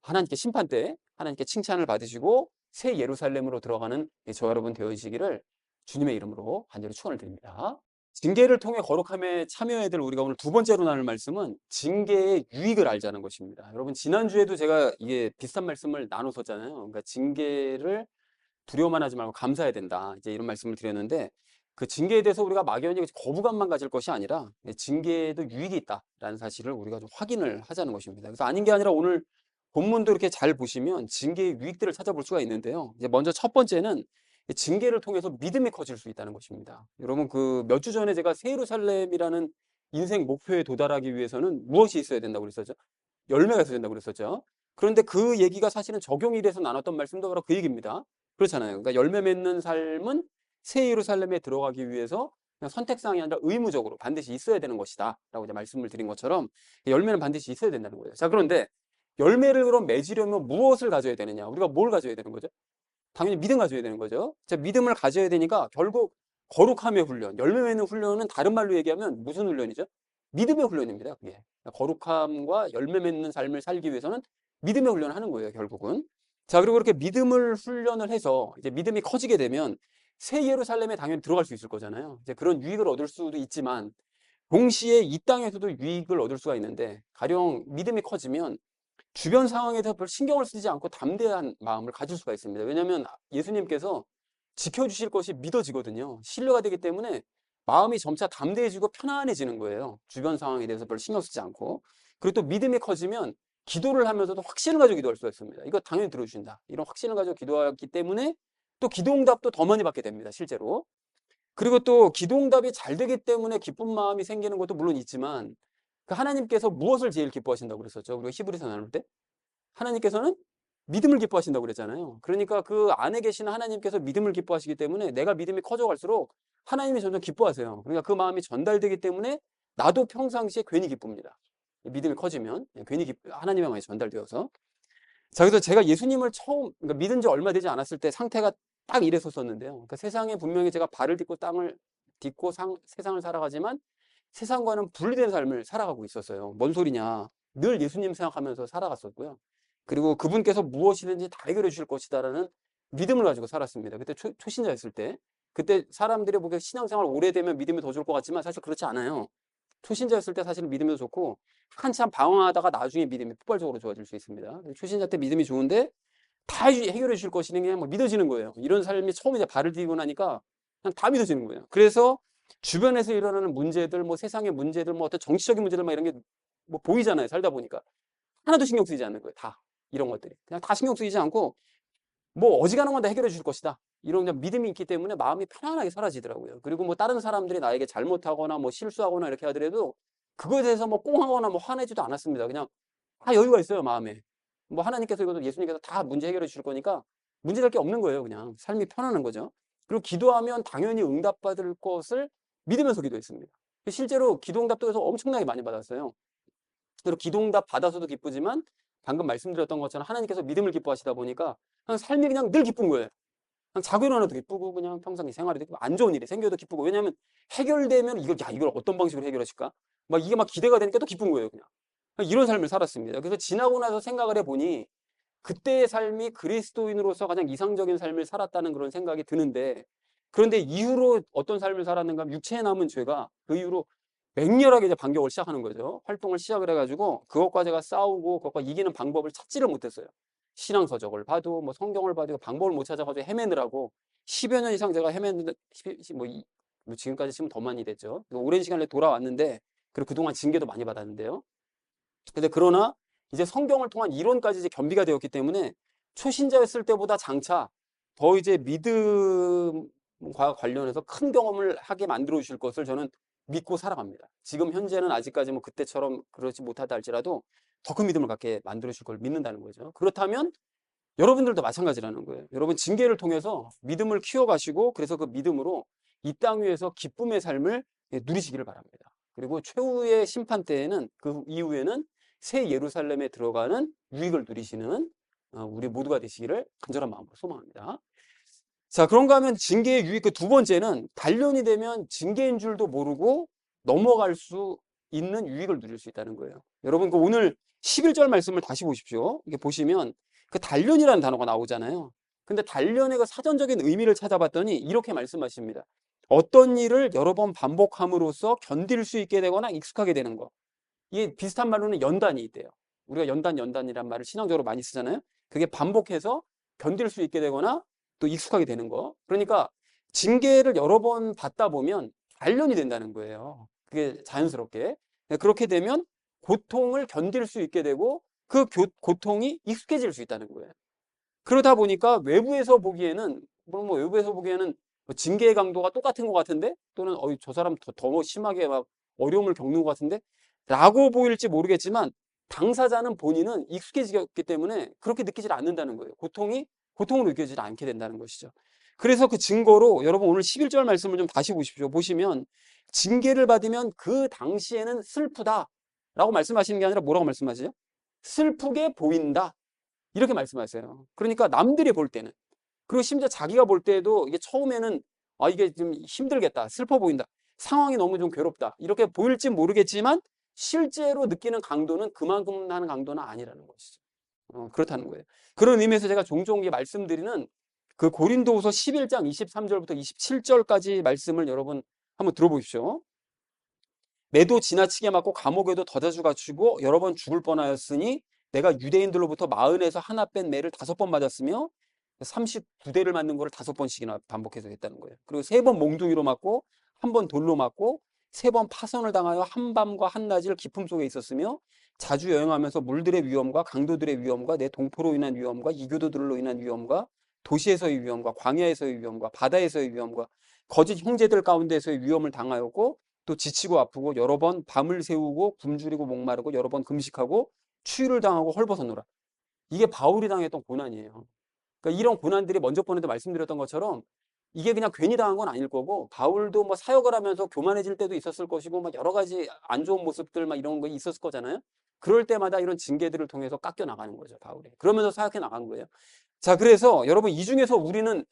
하나님께 심판 때 하나님께 칭찬을 받으시고 새 예루살렘으로 들어가는 저와 여러분 되어지기를 주님의 이름으로 간절히 축원을 드립니다. 징계를 통해 거룩함에 참여해야 될 우리가 오늘 두 번째로 나눌 말씀은 징계의 유익을 알자는 것입니다. 여러분, 지난주에도 제가 이게 비슷한 말씀을 나눴었잖아요. 그러니까 징계를 두려워만 하지 말고 감사해야 된다. 이제 이런 말씀을 드렸는데, 그 징계에 대해서 우리가 막연히 거부감만 가질 것이 아니라 징계에도 유익이 있다라는 사실을 우리가 좀 확인을 하자는 것입니다. 그래서 아닌 게 아니라 오늘 본문도 이렇게 잘 보시면 징계의 유익들을 찾아볼 수가 있는데요. 이제 먼저 첫 번째는 징계를 통해서 믿음이 커질 수 있다는 것입니다. 여러분, 그 몇 주 전에 제가 새 예루살렘이라는 인생 목표에 도달하기 위해서는 무엇이 있어야 된다고 그랬었죠? 열매가 있어야 된다고 그랬었죠. 그런데 그 얘기가 사실은 적용이 돼서 나눴던 말씀도 바로 그 얘기입니다. 그렇잖아요. 그러니까 열매 맺는 삶은 새 예루살렘에 들어가기 위해서 그냥 선택사항이 아니라 의무적으로 반드시 있어야 되는 것이다 라고 이제 말씀을 드린 것처럼 열매는 반드시 있어야 된다는 거예요. 자, 그런데 열매를 그럼 맺으려면 무엇을 가져야 되느냐? 우리가 뭘 가져야 되는 거죠? 당연히 믿음 가져야 되는 거죠. 자, 믿음을 가져야 되니까 결국 거룩함의 훈련, 열매 맺는 훈련은 다른 말로 얘기하면 무슨 훈련이죠? 믿음의 훈련입니다. 그게. 거룩함과 열매 맺는 삶을 살기 위해서는 믿음의 훈련을 하는 거예요, 결국은. 자, 그리고 그렇게 믿음을 훈련을 해서 이제 믿음이 커지게 되면 새 예루살렘에 당연히 들어갈 수 있을 거잖아요. 이제 그런 유익을 얻을 수도 있지만 동시에 이 땅에서도 유익을 얻을 수가 있는데, 가령 믿음이 커지면 주변 상황에 대해서 별 신경을 쓰지 않고 담대한 마음을 가질 수가 있습니다. 왜냐하면 예수님께서 지켜주실 것이 믿어지거든요. 신뢰가 되기 때문에 마음이 점차 담대해지고 편안해지는 거예요. 주변 상황에 대해서 별 신경 쓰지 않고. 그리고 또 믿음이 커지면 기도를 하면서도 확신을 가지고 기도할 수가 있습니다. 이거 당연히 들어주신다. 이런 확신을 가지고 기도하기 때문에 또 기도응답도 더 많이 받게 됩니다. 실제로. 그리고 또 기도응답이 잘 되기 때문에 기쁜 마음이 생기는 것도 물론 있지만, 그 하나님께서 무엇을 제일 기뻐하신다고 그랬었죠? 우리가 히브리서 나눌 때 하나님께서는 믿음을 기뻐하신다고 그랬잖아요. 그러니까 그 안에 계시는 하나님께서 믿음을 기뻐하시기 때문에 내가 믿음이 커져갈수록 하나님이 점점 기뻐하세요. 그러니까 그 마음이 전달되기 때문에 나도 평상시에 괜히 기쁩니다. 믿음이 커지면 괜히 하나님의 마음이 전달되어서. 자, 그래서 제가 예수님을 처음, 그러니까 믿은 지 얼마 되지 않았을 때 상태가 딱 이랬었는데요. 그러니까 세상에 분명히 제가 발을 딛고 땅을 딛고 세상을 살아가지만 세상과는 분리된 삶을 살아가고 있었어요. 뭔 소리냐. 늘 예수님 생각하면서 살아갔었고요. 그리고 그분께서 무엇이든지 다 해결해 주실 것이다라는 믿음을 가지고 살았습니다. 그때 초신자였을 때. 그때 사람들이 보기에 신앙생활 오래되면 믿음이 더 좋을 것 같지만 사실 그렇지 않아요. 초신자였을 때 사실 믿음이 더 좋고, 한참 방황하다가 나중에 믿음이 폭발적으로 좋아질 수 있습니다. 초신자 때 믿음이 좋은데 다 해결해 줄 것이니 그냥 뭐 믿어지는 거예요. 이런 삶이 처음에 이제 발을 디디고 나니까 그냥 다 믿어지는 거예요. 그래서 주변에서 일어나는 문제들, 뭐 세상의 문제들, 뭐 어떤 정치적인 문제들 막 이런 게 뭐 보이잖아요. 살다 보니까. 하나도 신경 쓰이지 않는 거예요. 다. 이런 것들이. 그냥 다 신경 쓰이지 않고 뭐 어지간한 건 다 해결해 줄 것이다. 이런 그냥 믿음이 있기 때문에 마음이 편안하게 사라지더라고요. 그리고 뭐 다른 사람들이 나에게 잘못하거나 뭐 실수하거나 이렇게 하더라도 그거에 대해서 뭐 꽁하거나 뭐 화내지도 않았습니다. 그냥 다 여유가 있어요, 마음에. 뭐 하나님께서 이것도 예수님께서 다 문제 해결해 주실 거니까 문제될 게 없는 거예요, 그냥. 삶이 편안한 거죠. 그리고 기도하면 당연히 응답받을 것을 믿으면서 기도했습니다. 실제로 기도 응답도 엄청나게 많이 받았어요. 그리고 기도 응답 받아서도 기쁘지만 방금 말씀드렸던 것처럼 하나님께서 믿음을 기뻐하시다 보니까 그냥 삶이 그냥 늘 기쁜 거예요. 그냥 자고 일어나도 기쁘고 그냥 평상 생활에도 기쁘고 안 좋은 일이 생겨도 기쁘고 왜냐하면 해결되면 이걸 어떤 방식으로 해결하실까? 막 이게 막 기대가 되니까 또 기쁜 거예요, 그냥. 이런 삶을 살았습니다. 그래서 지나고 나서 생각을 해보니 그때의 삶이 그리스도인으로서 가장 이상적인 삶을 살았다는 그런 생각이 드는데 그런데 이후로 어떤 삶을 살았는가 하면 육체에 남은 죄가 그 이후로 맹렬하게 이제 반격을 시작하는 거죠. 활동을 시작을 해가지고 그것과 제가 싸우고 그것과 이기는 방법을 찾지를 못했어요. 신앙서적을 봐도 뭐 성경을 봐도 방법을 못 찾아가지고 헤매느라고 10여 년 이상 제가 헤맸는데 뭐 지금까지 치면 더 많이 됐죠. 오랜 시간을 돌아왔는데 그리고 그동안 징계도 많이 받았는데요. 근데 그러나 이제 성경을 통한 이론까지 이제 겸비가 되었기 때문에 초신자였을 때보다 장차 더 이제 믿음과 관련해서 큰 경험을 하게 만들어 주실 것을 저는 믿고 살아갑니다. 지금 현재는 아직까지 뭐 그때처럼 그렇지 못하다 할지라도 더 큰 믿음을 갖게 만들어 주실 걸 믿는다는 거죠. 그렇다면 여러분들도 마찬가지라는 거예요. 여러분 징계를 통해서 믿음을 키워가시고 그래서 그 믿음으로 이 땅 위에서 기쁨의 삶을 누리시기를 바랍니다. 그리고 최후의 심판 때에는 그 이후에는 새 예루살렘에 들어가는 유익을 누리시는 우리 모두가 되시기를 간절한 마음으로 소망합니다. 자, 그런가 하면 징계의 유익 그 두 번째는 단련이 되면 징계인 줄도 모르고 넘어갈 수 있는 유익을 누릴 수 있다는 거예요. 여러분 그 오늘 11절 말씀을 다시 보십시오. 이게 보시면 그 단련이라는 단어가 나오잖아요. 근데 단련의 그 사전적인 의미를 찾아봤더니 이렇게 말씀하십니다. 어떤 일을 여러 번 반복함으로써 견딜 수 있게 되거나 익숙하게 되는 거. 이게 비슷한 말로는 연단이 있대요. 우리가 연단이란 말을 신앙적으로 많이 쓰잖아요. 그게 반복해서 견딜 수 있게 되거나 또 익숙하게 되는 거. 그러니까 징계를 여러 번 받다 보면 단련이 된다는 거예요. 그게 자연스럽게. 그렇게 되면 고통을 견딜 수 있게 되고 그 고통이 익숙해질 수 있다는 거예요. 그러다 보니까 외부에서 보기에는 뭐 외부에서 보기에는 뭐 징계의 강도가 똑같은 것 같은데 또는 저 사람 더 심하게 막 어려움을 겪는 것 같은데 라고 보일지 모르겠지만 당사자는 본인은 익숙해지기 때문에 그렇게 느끼질 않는다는 거예요. 고통으로 느껴지지 않게 된다는 것이죠. 그래서 그 증거로 여러분 오늘 11절 말씀을 좀 다시 보십시오. 보시면 징계를 받으면 그 당시에는 슬프다 라고 말씀하시는 게 아니라 뭐라고 말씀하세요? 슬프게 보인다. 이렇게 말씀하세요. 그러니까 남들이 볼 때는 그리고 심지어 자기가 볼 때에도 이게 처음에는 이게 좀 힘들겠다, 슬퍼 보인다, 상황이 너무 좀 괴롭다 이렇게 보일지 모르겠지만 실제로 느끼는 강도는 그만큼 하는 강도는 아니라는 것이죠. 그렇다는 거예요. 그런 의미에서 제가 종종 말씀드리는 그 고린도후서 11장 23절부터 27절까지 말씀을 여러분 한번 들어보십시오. 매도 지나치게 맞고 감옥에도 더 자주 갇히고 여러 번 죽을 뻔하였으니 내가 유대인들로부터 40에서 하나 뺀 매를 5번 맞았으며 39대를 맞는 거를 5번씩이나 반복해서 했다는 거예요. 그리고 3번 몽둥이로 맞고 1번 돌로 맞고 3번 파선을 당하여 한밤과 한낮을 기품 속에 있었으며 자주 여행하면서 물들의 위험과 강도들의 위험과 내 동포로 인한 위험과 이교도들로 인한 위험과 도시에서의 위험과 광야에서의 위험과 바다에서의 위험과 거짓 형제들 가운데서의 위험을 당하였고 또 지치고 아프고 여러 번 밤을 새우고 굶주리고 목마르고 여러 번 금식하고 추위를 당하고 헐벗었노라. 이게 바울이 당했던 고난이에요. 그러니까 이런 고난들이 먼저 번에도 말씀드렸던 것처럼 이게 그냥 괜히 당한 건 아닐 거고 바울도 뭐 사역을 하면서 교만해질 때도 있었을 것이고 막 여러 가지 안 좋은 모습들 막 이런 거 있었을 거잖아요. 그럴 때마다 이런 징계들을 통해서 깎여 나가는 거죠, 바울이. 그러면서 사역해 나간 거예요. 자, 그래서 여러분 이 중에서 우리는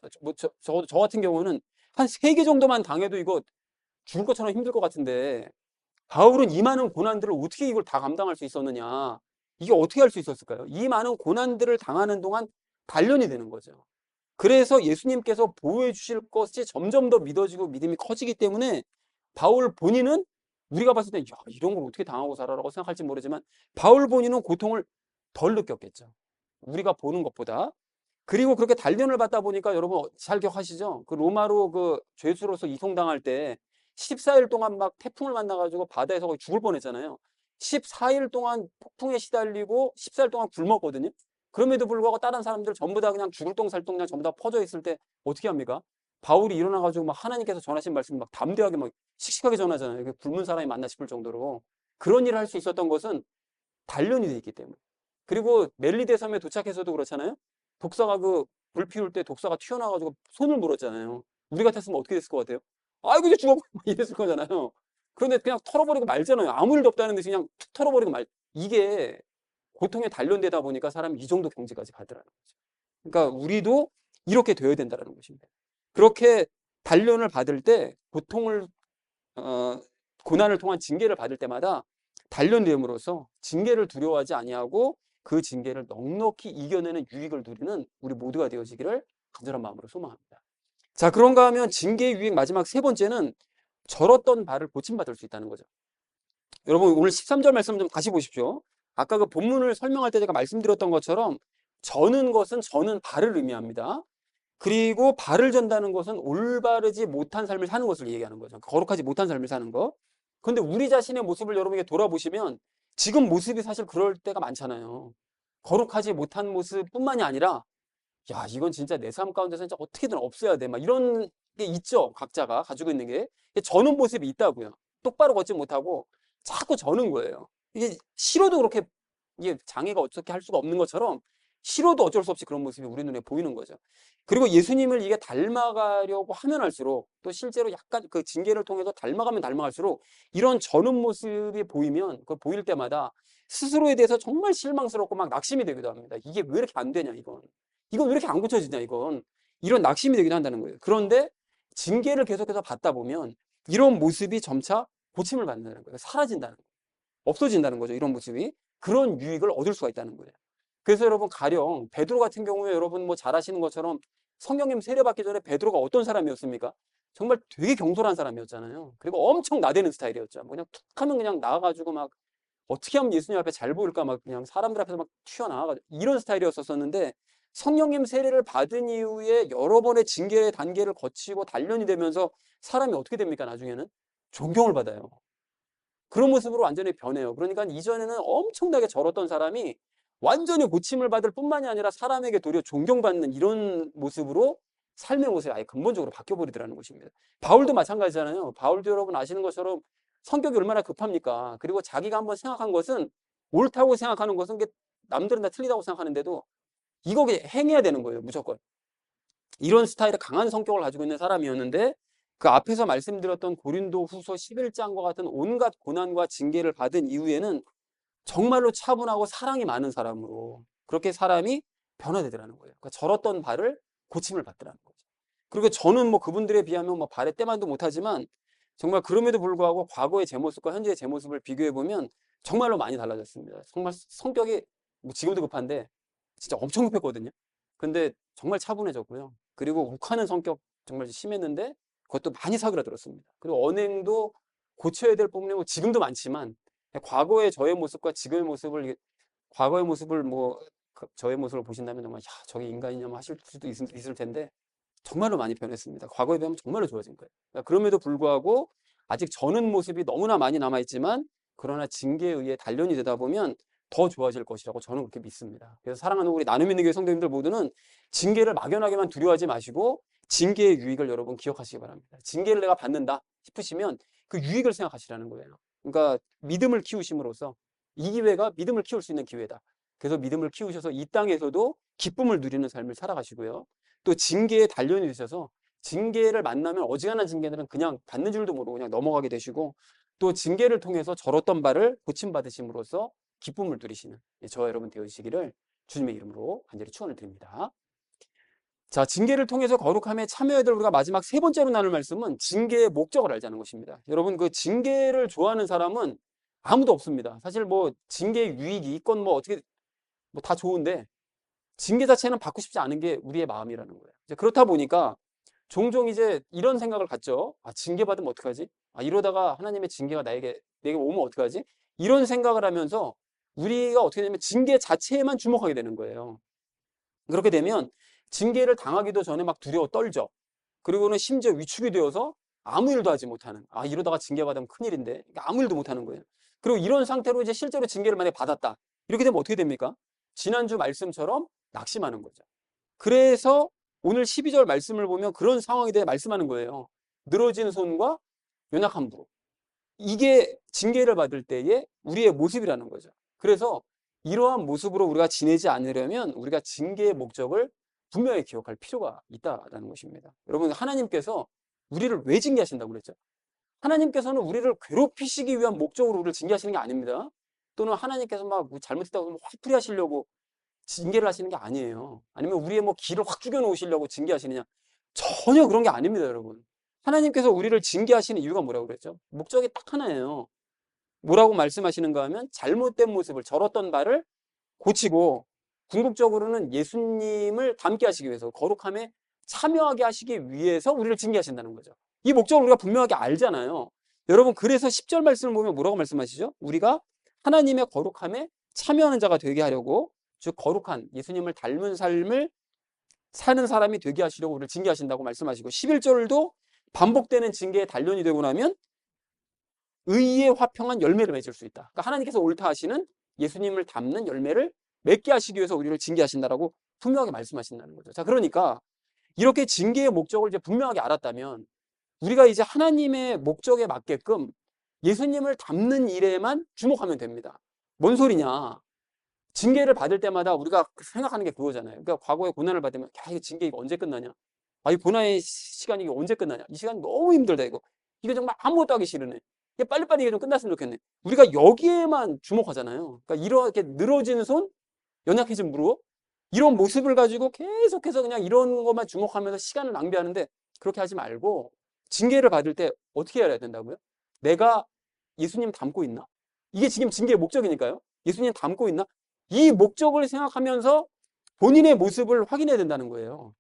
저 같은 경우는 한 3개 정도만 당해도 이거 죽을 것처럼 힘들 것 같은데 바울은 이 많은 고난들을 어떻게 이걸 다 감당할 수 있었느냐? 이게 어떻게 할 수 있었을까요? 이 많은 고난들을 당하는 동안 단련이 되는 거죠. 그래서 예수님께서 보호해 주실 것이 점점 더 믿어지고 믿음이 커지기 때문에 바울 본인은 우리가 봤을 때 야, 이런 걸 어떻게 당하고 살아라고 생각할지 모르지만 바울 본인은 고통을 덜 느꼈겠죠. 우리가 보는 것보다. 그리고 그렇게 단련을 받다 보니까 여러분 잘 기억하시죠? 그 로마로 그 죄수로서 이송당할 때 14일 동안 막 태풍을 만나가지고 바다에서 거의 죽을 뻔했잖아요. 14일 동안 폭풍에 시달리고 14일 동안 굶었거든요. 그럼에도 불구하고 다른 사람들 전부 다 그냥 죽을 똥살똥 그냥 전부 다 퍼져 있을 때 어떻게 합니까? 바울이 일어나가지고 막 하나님께서 전하신 말씀 막 담대하게 막 씩씩하게 전하잖아요. 이게 굶은 사람이 맞나 싶을 정도로. 그런 일을 할 수 있었던 것은 단련이 돼 있기 때문에. 그리고 멜리데 섬에 도착해서도 그렇잖아요. 독사가 그 불 피울 때 독사가 튀어나와가지고 손을 물었잖아요. 우리 같았으면 어떻게 됐을 것 같아요? 아이고 이제 죽어 이랬을 거잖아요. 그런데 그냥 털어버리고 말잖아요. 아무 일도 없다는 듯이 그냥 툭 털어버리고 말. 이게 고통에 단련되다 보니까 사람이 이 정도 경지까지 가더라는 거죠. 그러니까 우리도 이렇게 되어야 된다는 것입니다. 그렇게 단련을 받을 때 고통을 어, 고난을 통한 징계를 받을 때마다 단련됨으로써 징계를 두려워하지 아니하고 그 징계를 넉넉히 이겨내는 유익을 누리는 우리 모두가 되어지기를 간절한 마음으로 소망합니다. 자, 그런가 하면 징계의 유익 마지막 세 번째는 절었던 발을 고침받을 수 있다는 거죠. 여러분 오늘 13절 말씀 좀 다시 보십시오. 아까 그 본문을 설명할 때 제가 말씀드렸던 것처럼 저는 것은 저는 발을 의미합니다. 그리고 발을 전다는 것은 올바르지 못한 삶을 사는 것을 얘기하는 거죠. 거룩하지 못한 삶을 사는 거. 그런데 우리 자신의 모습을 여러분에게 돌아보시면 지금 모습이 사실 그럴 때가 많잖아요. 거룩하지 못한 모습뿐만이 아니라 야, 이건 진짜 내 삶 가운데서 진짜 어떻게든 없애야 돼. 막 이런 게 있죠. 각자가 가지고 있는 게. 저는 모습이 있다고요. 똑바로 걷지 못하고 자꾸 저는 거예요. 이게 싫어도 그렇게 이게 장애가 어떻게 할 수가 없는 것처럼 싫어도 어쩔 수 없이 그런 모습이 우리 눈에 보이는 거죠. 그리고 예수님을 이게 닮아가려고 하면 할수록 또 실제로 약간 그 징계를 통해서 닮아가면 닮아갈수록 이런 저는 모습이 보이면 그걸 보일 때마다 스스로에 대해서 정말 실망스럽고 막 낙심이 되기도 합니다. 이게 왜 이렇게 안 되냐 이건. 이건 왜 이렇게 안 고쳐지냐 이건. 이런 낙심이 되기도 한다는 거예요. 그런데 징계를 계속해서 받다 보면 이런 모습이 점차 고침을 받는다는 거예요. 사라진다는 거예요. 없어진다는 거죠. 이런 모습이. 그런 유익을 얻을 수가 있다는 거예요. 그래서 여러분 가령 베드로 같은 경우에 여러분 뭐 잘 아시는 것처럼 성령님 세례받기 전에 베드로가 어떤 사람이었습니까? 정말 되게 경솔한 사람이었잖아요. 그리고 엄청 나대는 스타일이었죠. 뭐 그냥 툭 하면 그냥 나와가지고 막 어떻게 하면 예수님 앞에 잘 보일까 막 그냥 사람들 앞에서 막 튀어나와가지고 이런 스타일이었었는데 성령님 세례를 받은 이후에 여러 번의 징계의 단계를 거치고 단련이 되면서 사람이 어떻게 됩니까? 나중에는 존경을 받아요. 그런 모습으로 완전히 변해요. 그러니까 이전에는 엄청나게 절었던 사람이 완전히 고침을 받을 뿐만이 아니라 사람에게 도리어 존경받는 이런 모습으로 삶의 모습이 아예 근본적으로 바뀌어버리더라는 것입니다. 바울도 마찬가지잖아요. 바울도 여러분 아시는 것처럼 성격이 얼마나 급합니까? 그리고 자기가 한번 생각한 것은 옳다고 생각하는 것은 남들은 다 틀리다고 생각하는데도 이거 행해야 되는 거예요. 무조건. 이런 스타일의 강한 성격을 가지고 있는 사람이었는데 그 앞에서 말씀드렸던 고린도 후서 11장과 같은 온갖 고난과 징계를 받은 이후에는 정말로 차분하고 사랑이 많은 사람으로 그렇게 사람이 변화되더라는 거예요. 그러니까 절었던 발을 고침을 받더라는 거죠. 그리고 저는 뭐 그분들에 비하면 뭐 발에 때만도 못하지만 정말 그럼에도 불구하고 과거의 제 모습과 현재의 제 모습을 비교해 보면 정말로 많이 달라졌습니다. 정말 성격이 뭐 지금도 급한데 진짜 엄청 급했거든요. 근데 정말 차분해졌고요. 그리고 욱하는 성격 정말 심했는데 그것도 많이 사그라들었습니다. 그리고 언행도 고쳐야 될 부분이 뭐 지금도 많지만 과거의 저의 모습과 지금의 모습을 과거의 모습을 뭐 저의 모습을 보신다면 정말 야 저게 인간이냐 하실 수도 있을 텐데 정말로 많이 변했습니다. 과거에 비하면 정말로 좋아진 거예요. 그러니까 그럼에도 불구하고 아직 저는 모습이 너무나 많이 남아있지만 그러나 징계에 의해 단련이 되다 보면 더 좋아질 것이라고 저는 그렇게 믿습니다. 그래서 사랑하는 우리 나눔 있는 교회 성도님들 모두는 징계를 막연하게만 두려워하지 마시고 징계의 유익을 여러분 기억하시기 바랍니다. 징계를 내가 받는다 싶으시면 그 유익을 생각하시라는 거예요. 그러니까 믿음을 키우심으로써 이 기회가 믿음을 키울 수 있는 기회다. 그래서 믿음을 키우셔서 이 땅에서도 기쁨을 누리는 삶을 살아가시고요. 또 징계에 단련이 되셔서 징계를 만나면 어지간한 징계들은 그냥 받는 줄도 모르고 그냥 넘어가게 되시고 또 징계를 통해서 절었던 발을 고침받으심으로써 기쁨을 누리시는 저와 여러분 되어주시기를 주님의 이름으로 간절히 축원을 드립니다. 자, 징계를 통해서 거룩함에 참여해야 될 우리가 마지막 세 번째로 나눌 말씀은 징계의 목적을 알자는 것입니다. 여러분 그 징계를 좋아하는 사람은 아무도 없습니다. 사실 뭐 징계의 유익이 있건 뭐 어떻게 뭐 다 좋은데 징계 자체는 받고 싶지 않은 게 우리의 마음이라는 거예요. 이제 그렇다 보니까 종종 이제 이런 생각을 갖죠. 아, 징계 받으면 어떡하지? 아, 이러다가 하나님의 징계가 내게 오면 어떡하지? 이런 생각을 하면서 우리가 어떻게 되면 징계 자체에만 주목하게 되는 거예요. 그렇게 되면 징계를 당하기도 전에 막 두려워 떨죠. 그리고는 심지어 위축이 되어서 아무 일도 하지 못하는, 아, 이러다가 징계받으면 큰일인데, 그러니까 아무 일도 못하는 거예요. 그리고 이런 상태로 이제 실제로 징계를 만약에 받았다. 이렇게 되면 어떻게 됩니까? 지난주 말씀처럼 낙심하는 거죠. 그래서 오늘 12절 말씀을 보면 그런 상황에 대해 말씀하는 거예요. 늘어진 손과 연약한 무릎. 이게 징계를 받을 때의 우리의 모습이라는 거죠. 그래서 이러한 모습으로 우리가 지내지 않으려면 우리가 징계의 목적을 분명히 기억할 필요가 있다는 것입니다. 여러분, 하나님께서 우리를 왜 징계하신다고 그랬죠? 하나님께서는 우리를 괴롭히시기 위한 목적으로 우리를 징계하시는 게 아닙니다. 또는 하나님께서 막 잘못했다고 하면 화풀이 하시려고 징계를 하시는 게 아니에요. 아니면 우리의 뭐 기를 확 죽여 놓으시려고 징계하시느냐? 전혀 그런 게 아닙니다, 여러분. 하나님께서 우리를 징계하시는 이유가 뭐라고 그랬죠? 목적이 딱 하나예요. 뭐라고 말씀하시는가 하면 잘못된 모습을, 절었던 바를 고치고 궁극적으로는 예수님을 닮게 하시기 위해서, 거룩함에 참여하게 하시기 위해서 우리를 징계하신다는 거죠. 이 목적을 우리가 분명하게 알잖아요. 여러분, 그래서 10절 말씀을 보면 뭐라고 말씀하시죠? 우리가 하나님의 거룩함에 참여하는 자가 되게 하려고, 즉 거룩한 예수님을 닮은 삶을 사는 사람이 되게 하시려고 우리를 징계하신다고 말씀하시고, 11절도 반복되는 징계의 단련이 되고 나면 의의 화평한 열매를 맺을 수 있다. 그러니까 하나님께서 옳다 하시는 예수님을 닮는 열매를 맺게 하시기 위해서 우리를 징계하신다라고 분명하게 말씀하신다는 거죠. 자, 그러니까 이렇게 징계의 목적을 이제 분명하게 알았다면 우리가 이제 하나님의 목적에 맞게끔 예수님을 닮는 일에만 주목하면 됩니다. 뭔 소리냐? 징계를 받을 때마다 우리가 생각하는 게 그거잖아요. 그러니까 과거에 고난을 받으면, 야, 이거 징계 이거 언제 끝나냐? 아, 이 고난의 시간이 이게 언제 끝나냐? 이 시간 너무 힘들다, 이거. 이거 정말 아무것도 하기 싫으네. 이게 빨리빨리 이게 좀 끝났으면 좋겠네. 우리가 여기에만 주목하잖아요. 그러니까 이렇게 늘어진 손, 연약해진 무릎, 이런 모습을 가지고 계속해서 그냥 이런 것만 주목하면서 시간을 낭비하는데, 그렇게 하지 말고 징계를 받을 때 어떻게 해야 된다고요? 내가 예수님 닮고 있나? 이게 지금 징계의 목적이니까요. 예수님 닮고 있나? 이 목적을 생각하면서 본인의 모습을 확인해야 된다는 거예요.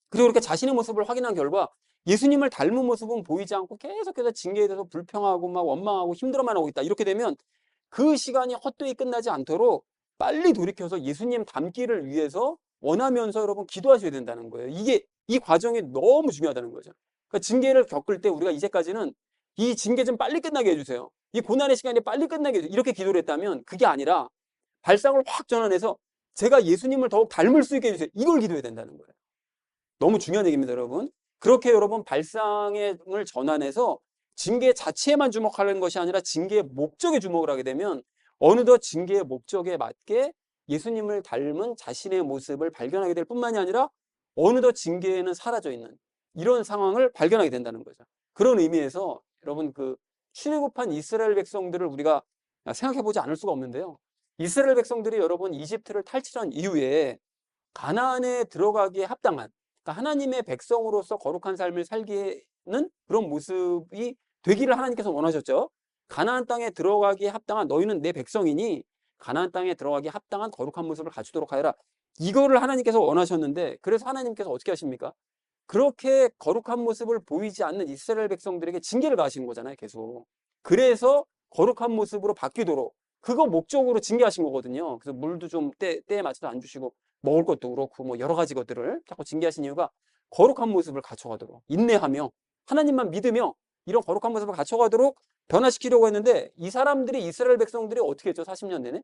그리고 이렇게 자신의 모습을 확인한 결과 예수님을 닮은 모습은 보이지 않고 계속해서 징계에 대해서 불평하고 막 원망하고 힘들어만 하고 있다. 이렇게 되면 그 시간이 헛되이 끝나지 않도록 빨리 돌이켜서 예수님 닮기를 위해서 원하면서 여러분 기도하셔야 된다는 거예요. 이게 이 과정이 너무 중요하다는 거죠. 그러니까 징계를 겪을 때 우리가 이제까지는 이 징계 좀 빨리 끝나게 해주세요. 이 고난의 시간이 빨리 끝나게 해주세요. 이렇게 기도를 했다면 그게 아니라 발상을 확 전환해서 제가 예수님을 더욱 닮을 수 있게 해주세요. 이걸 기도해야 된다는 거예요. 너무 중요한 얘기입니다, 여러분. 그렇게 여러분 발상을 전환해서 징계 자체에만 주목하는 것이 아니라 징계의 목적에 주목을 하게 되면 어느덧 징계의 목적에 맞게 예수님을 닮은 자신의 모습을 발견하게 될 뿐만이 아니라 어느덧 징계에는 사라져 있는 이런 상황을 발견하게 된다는 거죠. 그런 의미에서 여러분 그 출애굽한 이스라엘 백성들을 우리가 생각해보지 않을 수가 없는데요. 이스라엘 백성들이 여러분 이집트를 탈출한 이후에 가나안에 들어가기에 합당한, 그러니까 하나님의 백성으로서 거룩한 삶을 살기에는 그런 모습이 되기를 하나님께서 원하셨죠. 가나안 땅에 들어가기에 합당한, 너희는 내 백성이니 가나안 땅에 들어가기에 합당한 거룩한 모습을 갖추도록 하여라. 이거를 하나님께서 원하셨는데, 그래서 하나님께서 어떻게 하십니까? 그렇게 거룩한 모습을 보이지 않는 이스라엘 백성들에게 징계를 가하신 거잖아요, 계속. 그래서 거룩한 모습으로 바뀌도록 그거 목적으로 징계하신 거거든요. 그래서 물도 좀 때에 맞춰서 안 주시고 먹을 것도 그렇고 뭐 여러 가지 것들을 자꾸 징계하신 이유가 거룩한 모습을 갖춰가도록, 인내하며 하나님만 믿으며 이런 거룩한 모습을 갖춰가도록 변화시키려고 했는데, 이 사람들이, 이스라엘 백성들이 어떻게 했죠? 40년 내내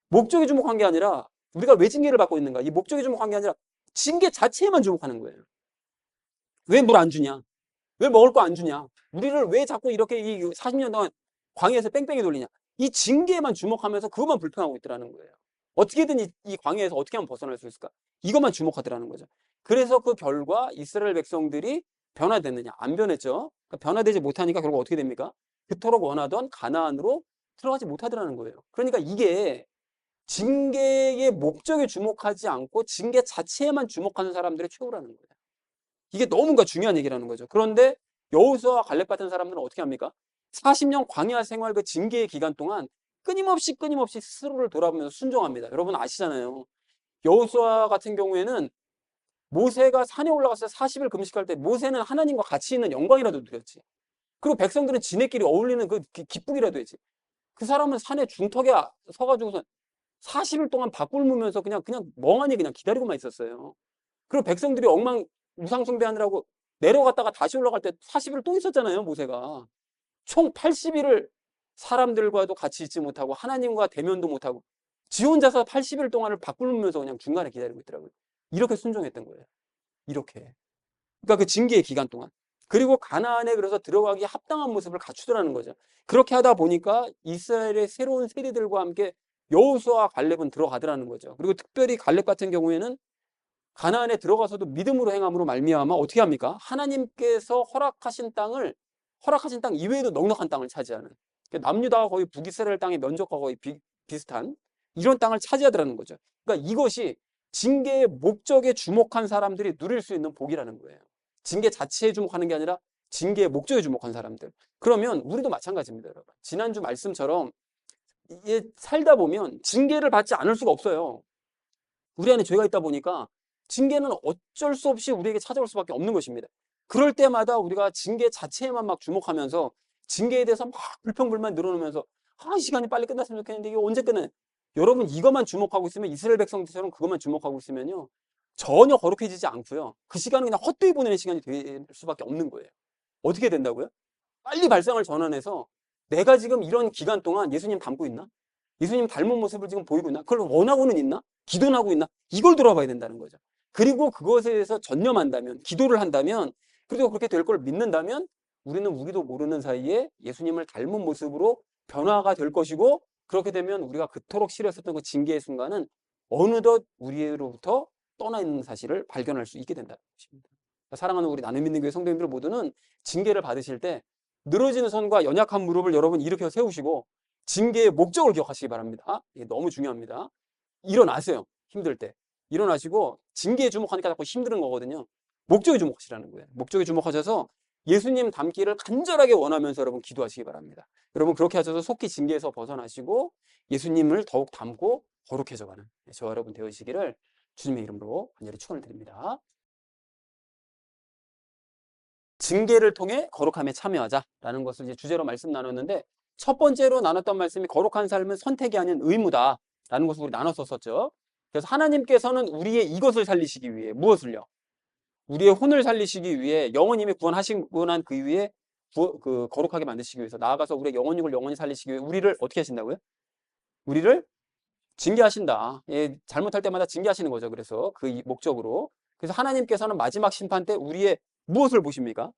목적에 주목한 게 아니라, 우리가 왜 징계를 받고 있는가, 이 목적에 주목한 게 아니라 징계 자체에만 주목하는 거예요. 왜 물 안 주냐? 왜 먹을 거 안 주냐? 우리를 왜 자꾸 이렇게 이 40년 동안 광야에서 뺑뺑이 돌리냐? 이 징계에만 주목하면서 그것만 불평하고 있더라는 거예요. 어떻게든 이 광야에서 어떻게 하면 벗어날 수 있을까? 이것만 주목하더라는 거죠. 그래서 그 결과 이스라엘 백성들이 변화됐느냐? 안 변했죠. 그러니까 변화되지 못하니까 결국 어떻게 됩니까? 그토록 원하던 가나안으로 들어가지 못하더라는 거예요. 그러니까 이게 징계의 목적에 주목하지 않고 징계 자체에만 주목하는 사람들의 최후라는 거예요. 이게 너무나 중요한 얘기라는 거죠. 그런데 여호수아와 갈렙 같은 사람들은 어떻게 합니까? 40년 광야 생활 그 징계의 기간 동안 끊임없이 스스로를 돌아보면서 순종합니다. 여러분 아시잖아요. 여호수아 같은 경우에는 모세가 산에 올라가서 40일 금식할 때 모세는 하나님과 같이 있는 영광이라도 누렸지. 그리고 백성들은 지네끼리 어울리는 그 기쁘기라도 했지. 그 사람은 산의 중턱에 서가지고서 40일 동안 밥 굶으면서 그냥 멍하니 그냥 기다리고만 있었어요. 그리고 백성들이 엉망 우상 숭배하느라고 내려갔다가 다시 올라갈 때 40일 또 있었잖아요, 모세가. 총 80일을 사람들과도 같이 있지 못하고 하나님과 대면도 못하고 지 혼자서 80일 동안을 밥 굶으면서 그냥 중간에 기다리고 있더라고요. 이렇게 순종했던 거예요. 이렇게. 그러니까 그 징계의 기간 동안. 그리고 가나안에 그래서 들어가기 합당한 모습을 갖추더라는 거죠. 그렇게 하다 보니까 이스라엘의 새로운 세대들과 함께 여호수아와 갈렙은 들어가더라는 거죠. 그리고 특별히 갈렙 같은 경우에는 가나안에 들어가서도 믿음으로 행함으로 말미암아 어떻게 합니까? 하나님께서 허락하신 땅 이외에도 넉넉한 땅을 차지하는, 남유다가 거의 북이스라엘 땅의 면적과 거의 비슷한 이런 땅을 차지하더라는 거죠. 그러니까 이것이 징계의 목적에 주목한 사람들이 누릴 수 있는 복이라는 거예요. 징계 자체에 주목하는 게 아니라 징계의 목적에 주목한 사람들. 그러면 우리도 마찬가지입니다, 여러분. 지난주 말씀처럼 이게 살다 보면 징계를 받지 않을 수가 없어요. 우리 안에 죄가 있다 보니까 징계는 어쩔 수 없이 우리에게 찾아올 수밖에 없는 것입니다. 그럴 때마다 우리가 징계 자체에만 막 주목하면서 징계에 대해서 막 불평불만 늘어놓으면서 시간이 빨리 끝났으면 좋겠는데 이게 언제 끝나냐. 여러분 이것만 주목하고 있으면 이스라엘 백성들처럼 그것만 주목하고 있으면요. 전혀 거룩해지지 않고요. 그 시간은 그냥 헛되이 보내는 시간이 될 수밖에 없는 거예요. 어떻게 된다고요? 빨리 발상을 전환해서 내가 지금 이런 기간 동안 예수님 닮고 있나? 예수님 닮은 모습을 지금 보이고 있나? 그걸 원하고는 있나? 기도는 하고 있나? 이걸 돌아봐야 된다는 거죠. 그리고 그것에 대해서 전념한다면, 기도를 한다면, 그리고 그렇게 될 걸 믿는다면 우리는 우리도 모르는 사이에 예수님을 닮은 모습으로 변화가 될 것이고, 그렇게 되면 우리가 그토록 싫어했었던 그 징계의 순간은 어느덧 우리로부터 떠나 있는 사실을 발견할 수 있게 된다는 것입니다. 사랑하는 우리 나눔 있는 교회 성도님들 모두는 징계를 받으실 때 늘어지는 손과 연약한 무릎을 여러분 일으켜 세우시고 징계의 목적을 기억하시기 바랍니다. 이게 너무 중요합니다. 일어나세요. 힘들 때. 일어나시고 징계에 주목하니까 자꾸 힘든 거거든요. 목적에 주목하시라는 거예요. 목적에 주목하셔서 예수님 닮기를 간절하게 원하면서 여러분 기도하시기 바랍니다. 여러분 그렇게 하셔서 속히 징계에서 벗어나시고 예수님을 더욱 닮고 거룩해져가는 저와 여러분 되시기를 주님의 이름으로 간절히 축원을 드립니다. 징계를 통해 거룩함에 참여하자라는 것을 이제 주제로 말씀 나눴는데 첫 번째로 나눴던 말씀이 거룩한 삶은 선택이 아닌 의무다라는 것을 우리 나눴었죠. 그래서 하나님께서는 우리의 이것을 살리시기 위해 무엇을요? 우리의 혼을 살리시기 위해 영원 이미 구원하시고 난 그 이후에 거룩하게 만드시기 위해서 나아가서 우리의 영혼육을 영원히 살리시기 위해 우리를 어떻게 하신다고요? 우리를 징계하신다. 예, 잘못할 때마다 징계하시는 거죠. 그래서 그 목적으로. 그래서 하나님께서는 마지막 심판 때 우리의 무엇을 보십니까?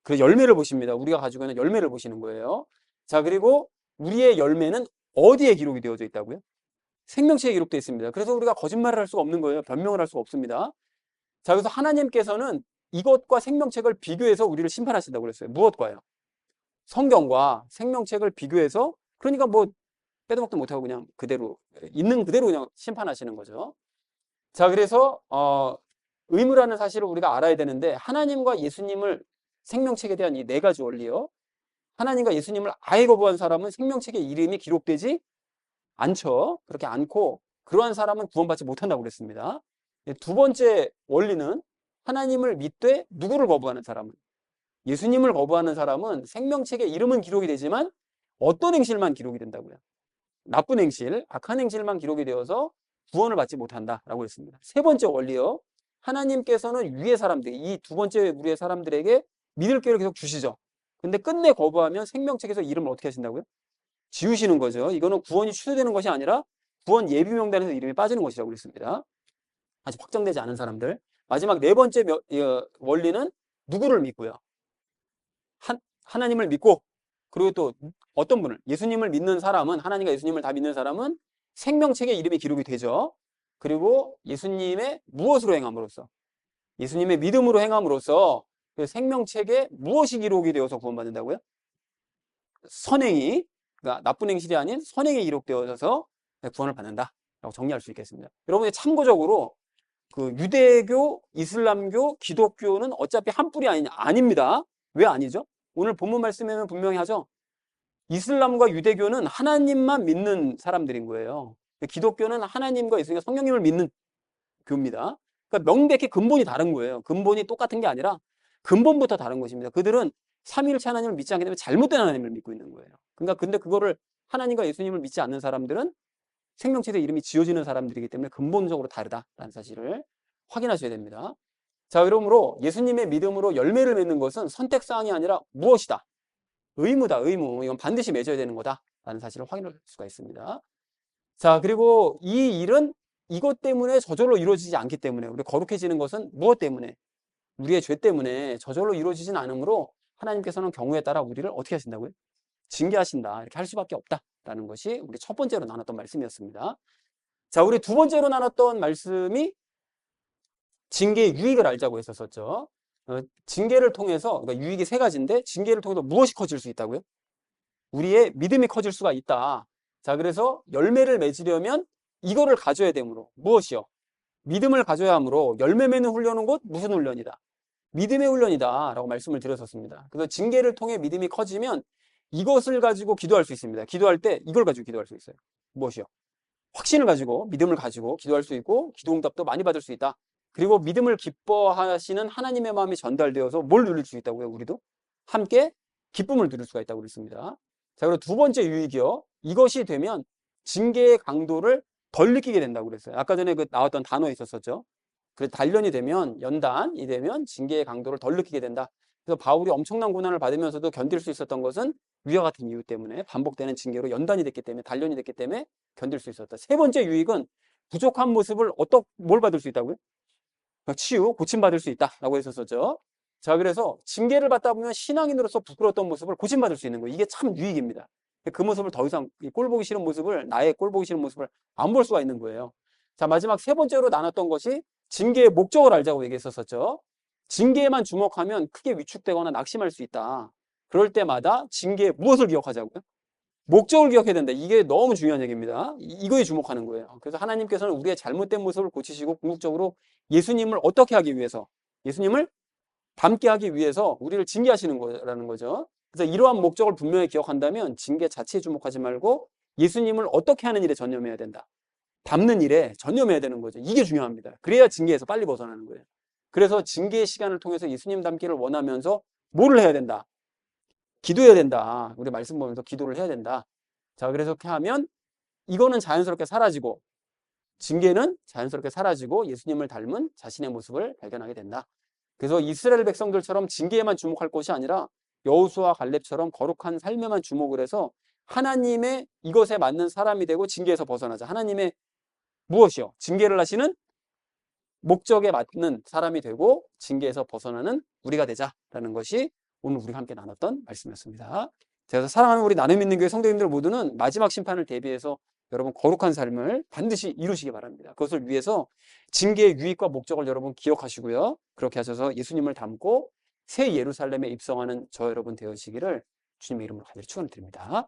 그 열매를 보십니다. 우리가 가지고 있는 열매를 보시는 거예요. 자, 그리고 우리의 열매는 어디에 기록이 되어져 있다고요? 생명책에 기록되어 있습니다. 그래서 우리가 거짓말을 할 수가 없는 거예요. 변명을 할 수가 없습니다. 자, 그래서 하나님께서는 이것과 생명책을 비교해서 우리를 심판하신다고 그랬어요. 무엇과요? 성경과 생명책을 비교해서, 그러니까 뭐 빼도 박도 못하고 그냥 그대로 있는 그대로 그냥 심판하시는 거죠. 자, 그래서 의무라는 사실을 우리가 알아야 되는데 하나님과 예수님을 생명책에 대한 이 네 가지 원리요. 하나님과 예수님을 아예 거부한 사람은 생명책에 이름이 기록되지 않죠. 그렇게 않고 그러한 사람은 구원받지 못한다고 그랬습니다. 두 번째 원리는 하나님을 믿되 누구를 거부하는 사람은, 예수님을 거부하는 사람은 생명책에 이름은 기록이 되지만 어떤 행실만 기록이 된다고요. 나쁜 행실, 악한 행실만 기록이 되어서 구원을 받지 못한다라고 했습니다. 세 번째 원리요. 하나님께서는 위의 사람들, 이 두 번째 우리의 사람들에게 믿을 기회를 계속 주시죠. 근데 끝내 거부하면 생명책에서 이름을 어떻게 하신다고요? 지우시는 거죠. 이거는 구원이 취소되는 것이 아니라 구원 예비 명단에서 이름이 빠지는 것이라고 그랬습니다. 아직 확정되지 않은 사람들. 마지막 네 번째 원리는 누구를 믿고요. 하나님을 믿고, 그리고 또 어떤 분을, 예수님을 믿는 사람은, 하나님과 예수님을 다 믿는 사람은 생명책에 이름이 기록이 되죠. 그리고 예수님의 무엇으로 행함으로써, 예수님의 믿음으로 행함으로써 그 생명책에 무엇이 기록이 되어서 구원받는다고요? 선행이, 그러니까 나쁜 행실이 아닌 선행이 기록되어서 구원을 받는다라고 정리할 수 있겠습니다. 여러분이 참고적으로 그 유대교, 이슬람교, 기독교는 어차피 한 뿌리 아닙니다. 왜 아니죠? 오늘 본문 말씀에는 분명히 하죠. 이슬람과 유대교는 하나님만 믿는 사람들인 거예요. 기독교는 하나님과 예수님과 성령님을 믿는 교입니다. 그러니까 명백히 근본이 다른 거예요. 근본이 똑같은 게 아니라 근본부터 다른 것입니다. 그들은 삼위일체 하나님을 믿지 않기 때문에 잘못된 하나님을 믿고 있는 거예요. 그러니까 근데 그거를 하나님과 예수님을 믿지 않는 사람들은 생명체의 이름이 지어지는 사람들이기 때문에 근본적으로 다르다라는 사실을 확인하셔야 됩니다. 자, 그러므로 예수님의 믿음으로 열매를 맺는 것은 선택사항이 아니라 무엇이다? 의무다, 의무. 이건 반드시 맺어야 되는 거다라는 사실을 확인할 수가 있습니다. 자, 그리고 이 일은 이것 때문에 저절로 이루어지지 않기 때문에, 우리 거룩해지는 것은 무엇 때문에? 우리의 죄 때문에 저절로 이루어지진 않으므로 하나님께서는 경우에 따라 우리를 어떻게 하신다고요? 징계하신다. 이렇게 할 수밖에 없다라는 것이 우리 첫 번째로 나눴던 말씀이었습니다. 자, 우리 두 번째로 나눴던 말씀이 징계의 유익을 알자고 했었죠. 징계를 통해서, 그러니까 유익이 세 가지인데, 징계를 통해서 무엇이 커질 수 있다고요? 우리의 믿음이 커질 수가 있다. 자, 그래서 열매를 맺으려면 이거를 가져야 되므로, 무엇이요? 믿음을 가져야 하므로 열매 맺는 훈련은 곧 무슨 훈련이다? 믿음의 훈련이다 라고 말씀을 드렸었습니다. 그래서 징계를 통해 믿음이 커지면 이것을 가지고 기도할 수 있습니다. 기도할 때 이걸 가지고 기도할 수 있어요. 무엇이요? 확신을 가지고, 믿음을 가지고 기도할 수 있고, 기도 응답도 많이 받을 수 있다. 그리고 믿음을 기뻐하시는 하나님의 마음이 전달되어서 뭘 누릴 수 있다고요? 우리도 함께 기쁨을 누릴 수가 있다고 그랬습니다. 자, 그리고 두 번째 유익이요. 이것이 되면 징계의 강도를 덜 느끼게 된다고 그랬어요. 아까 전에 그 나왔던 단어에 있었었죠. 그래서 단련이 되면, 연단이 되면 징계의 강도를 덜 느끼게 된다. 그래서 바울이 엄청난 고난을 받으면서도 견딜 수 있었던 것은 위와 같은 이유 때문에, 반복되는 징계로 연단이 됐기 때문에, 단련이 됐기 때문에 견딜 수 있었다. 세 번째 유익은 부족한 모습을 뭘 받을 수 있다고요? 치유, 고침받을 수 있다라고 했었었죠. 자, 그래서 징계를 받다 보면 신앙인으로서 부끄러웠던 모습을 고침받을 수 있는 거예요. 이게 참 유익입니다. 그 모습을 더 이상, 꼴 보기 싫은 모습을, 나의 꼴 보기 싫은 모습을 안 볼 수가 있는 거예요. 자, 마지막 세 번째로 나눴던 것이 징계의 목적을 알자고 얘기했었죠. 징계에만 주목하면 크게 위축되거나 낙심할 수 있다. 그럴 때마다 징계의 무엇을 기억하자고요? 목적을 기억해야 된다. 이게 너무 중요한 얘기입니다. 이거에 주목하는 거예요. 그래서 하나님께서는 우리의 잘못된 모습을 고치시고 궁극적으로 예수님을 어떻게 하기 위해서, 예수님을 닮게 하기 위해서 우리를 징계하시는 거라는 거죠. 그래서 이러한 목적을 분명히 기억한다면 징계 자체에 주목하지 말고 예수님을 어떻게 하는 일에 전념해야 된다. 닮는 일에 전념해야 되는 거죠. 이게 중요합니다. 그래야 징계에서 빨리 벗어나는 거예요. 그래서 징계의 시간을 통해서 예수님 닮기를 원하면서 뭐를 해야 된다? 기도해야 된다. 우리 말씀 보면서 기도를 해야 된다. 자, 그래서 그렇게 하면 이거는 자연스럽게 사라지고, 징계는 자연스럽게 사라지고 예수님을 닮은 자신의 모습을 발견하게 된다. 그래서 이스라엘 백성들처럼 징계에만 주목할 것이 아니라 여호수아 갈렙처럼 거룩한 삶에만 주목을 해서 하나님의 이것에 맞는 사람이 되고 징계에서 벗어나자. 하나님의 무엇이요? 징계를 하시는 목적에 맞는 사람이 되고 징계에서 벗어나는 우리가 되자라는 것이 오늘 우리가 함께 나눴던 말씀이었습니다. 그래서 사랑하는 우리 나눔 있는 교회 성도님들 모두는 마지막 심판을 대비해서 여러분 거룩한 삶을 반드시 이루시기 바랍니다. 그것을 위해서 징계의 유익과 목적을 여러분 기억하시고요. 그렇게 하셔서 예수님을 닮고 새 예루살렘에 입성하는 저 여러분 되어지기를 주님의 이름으로 간절히 축원드립니다.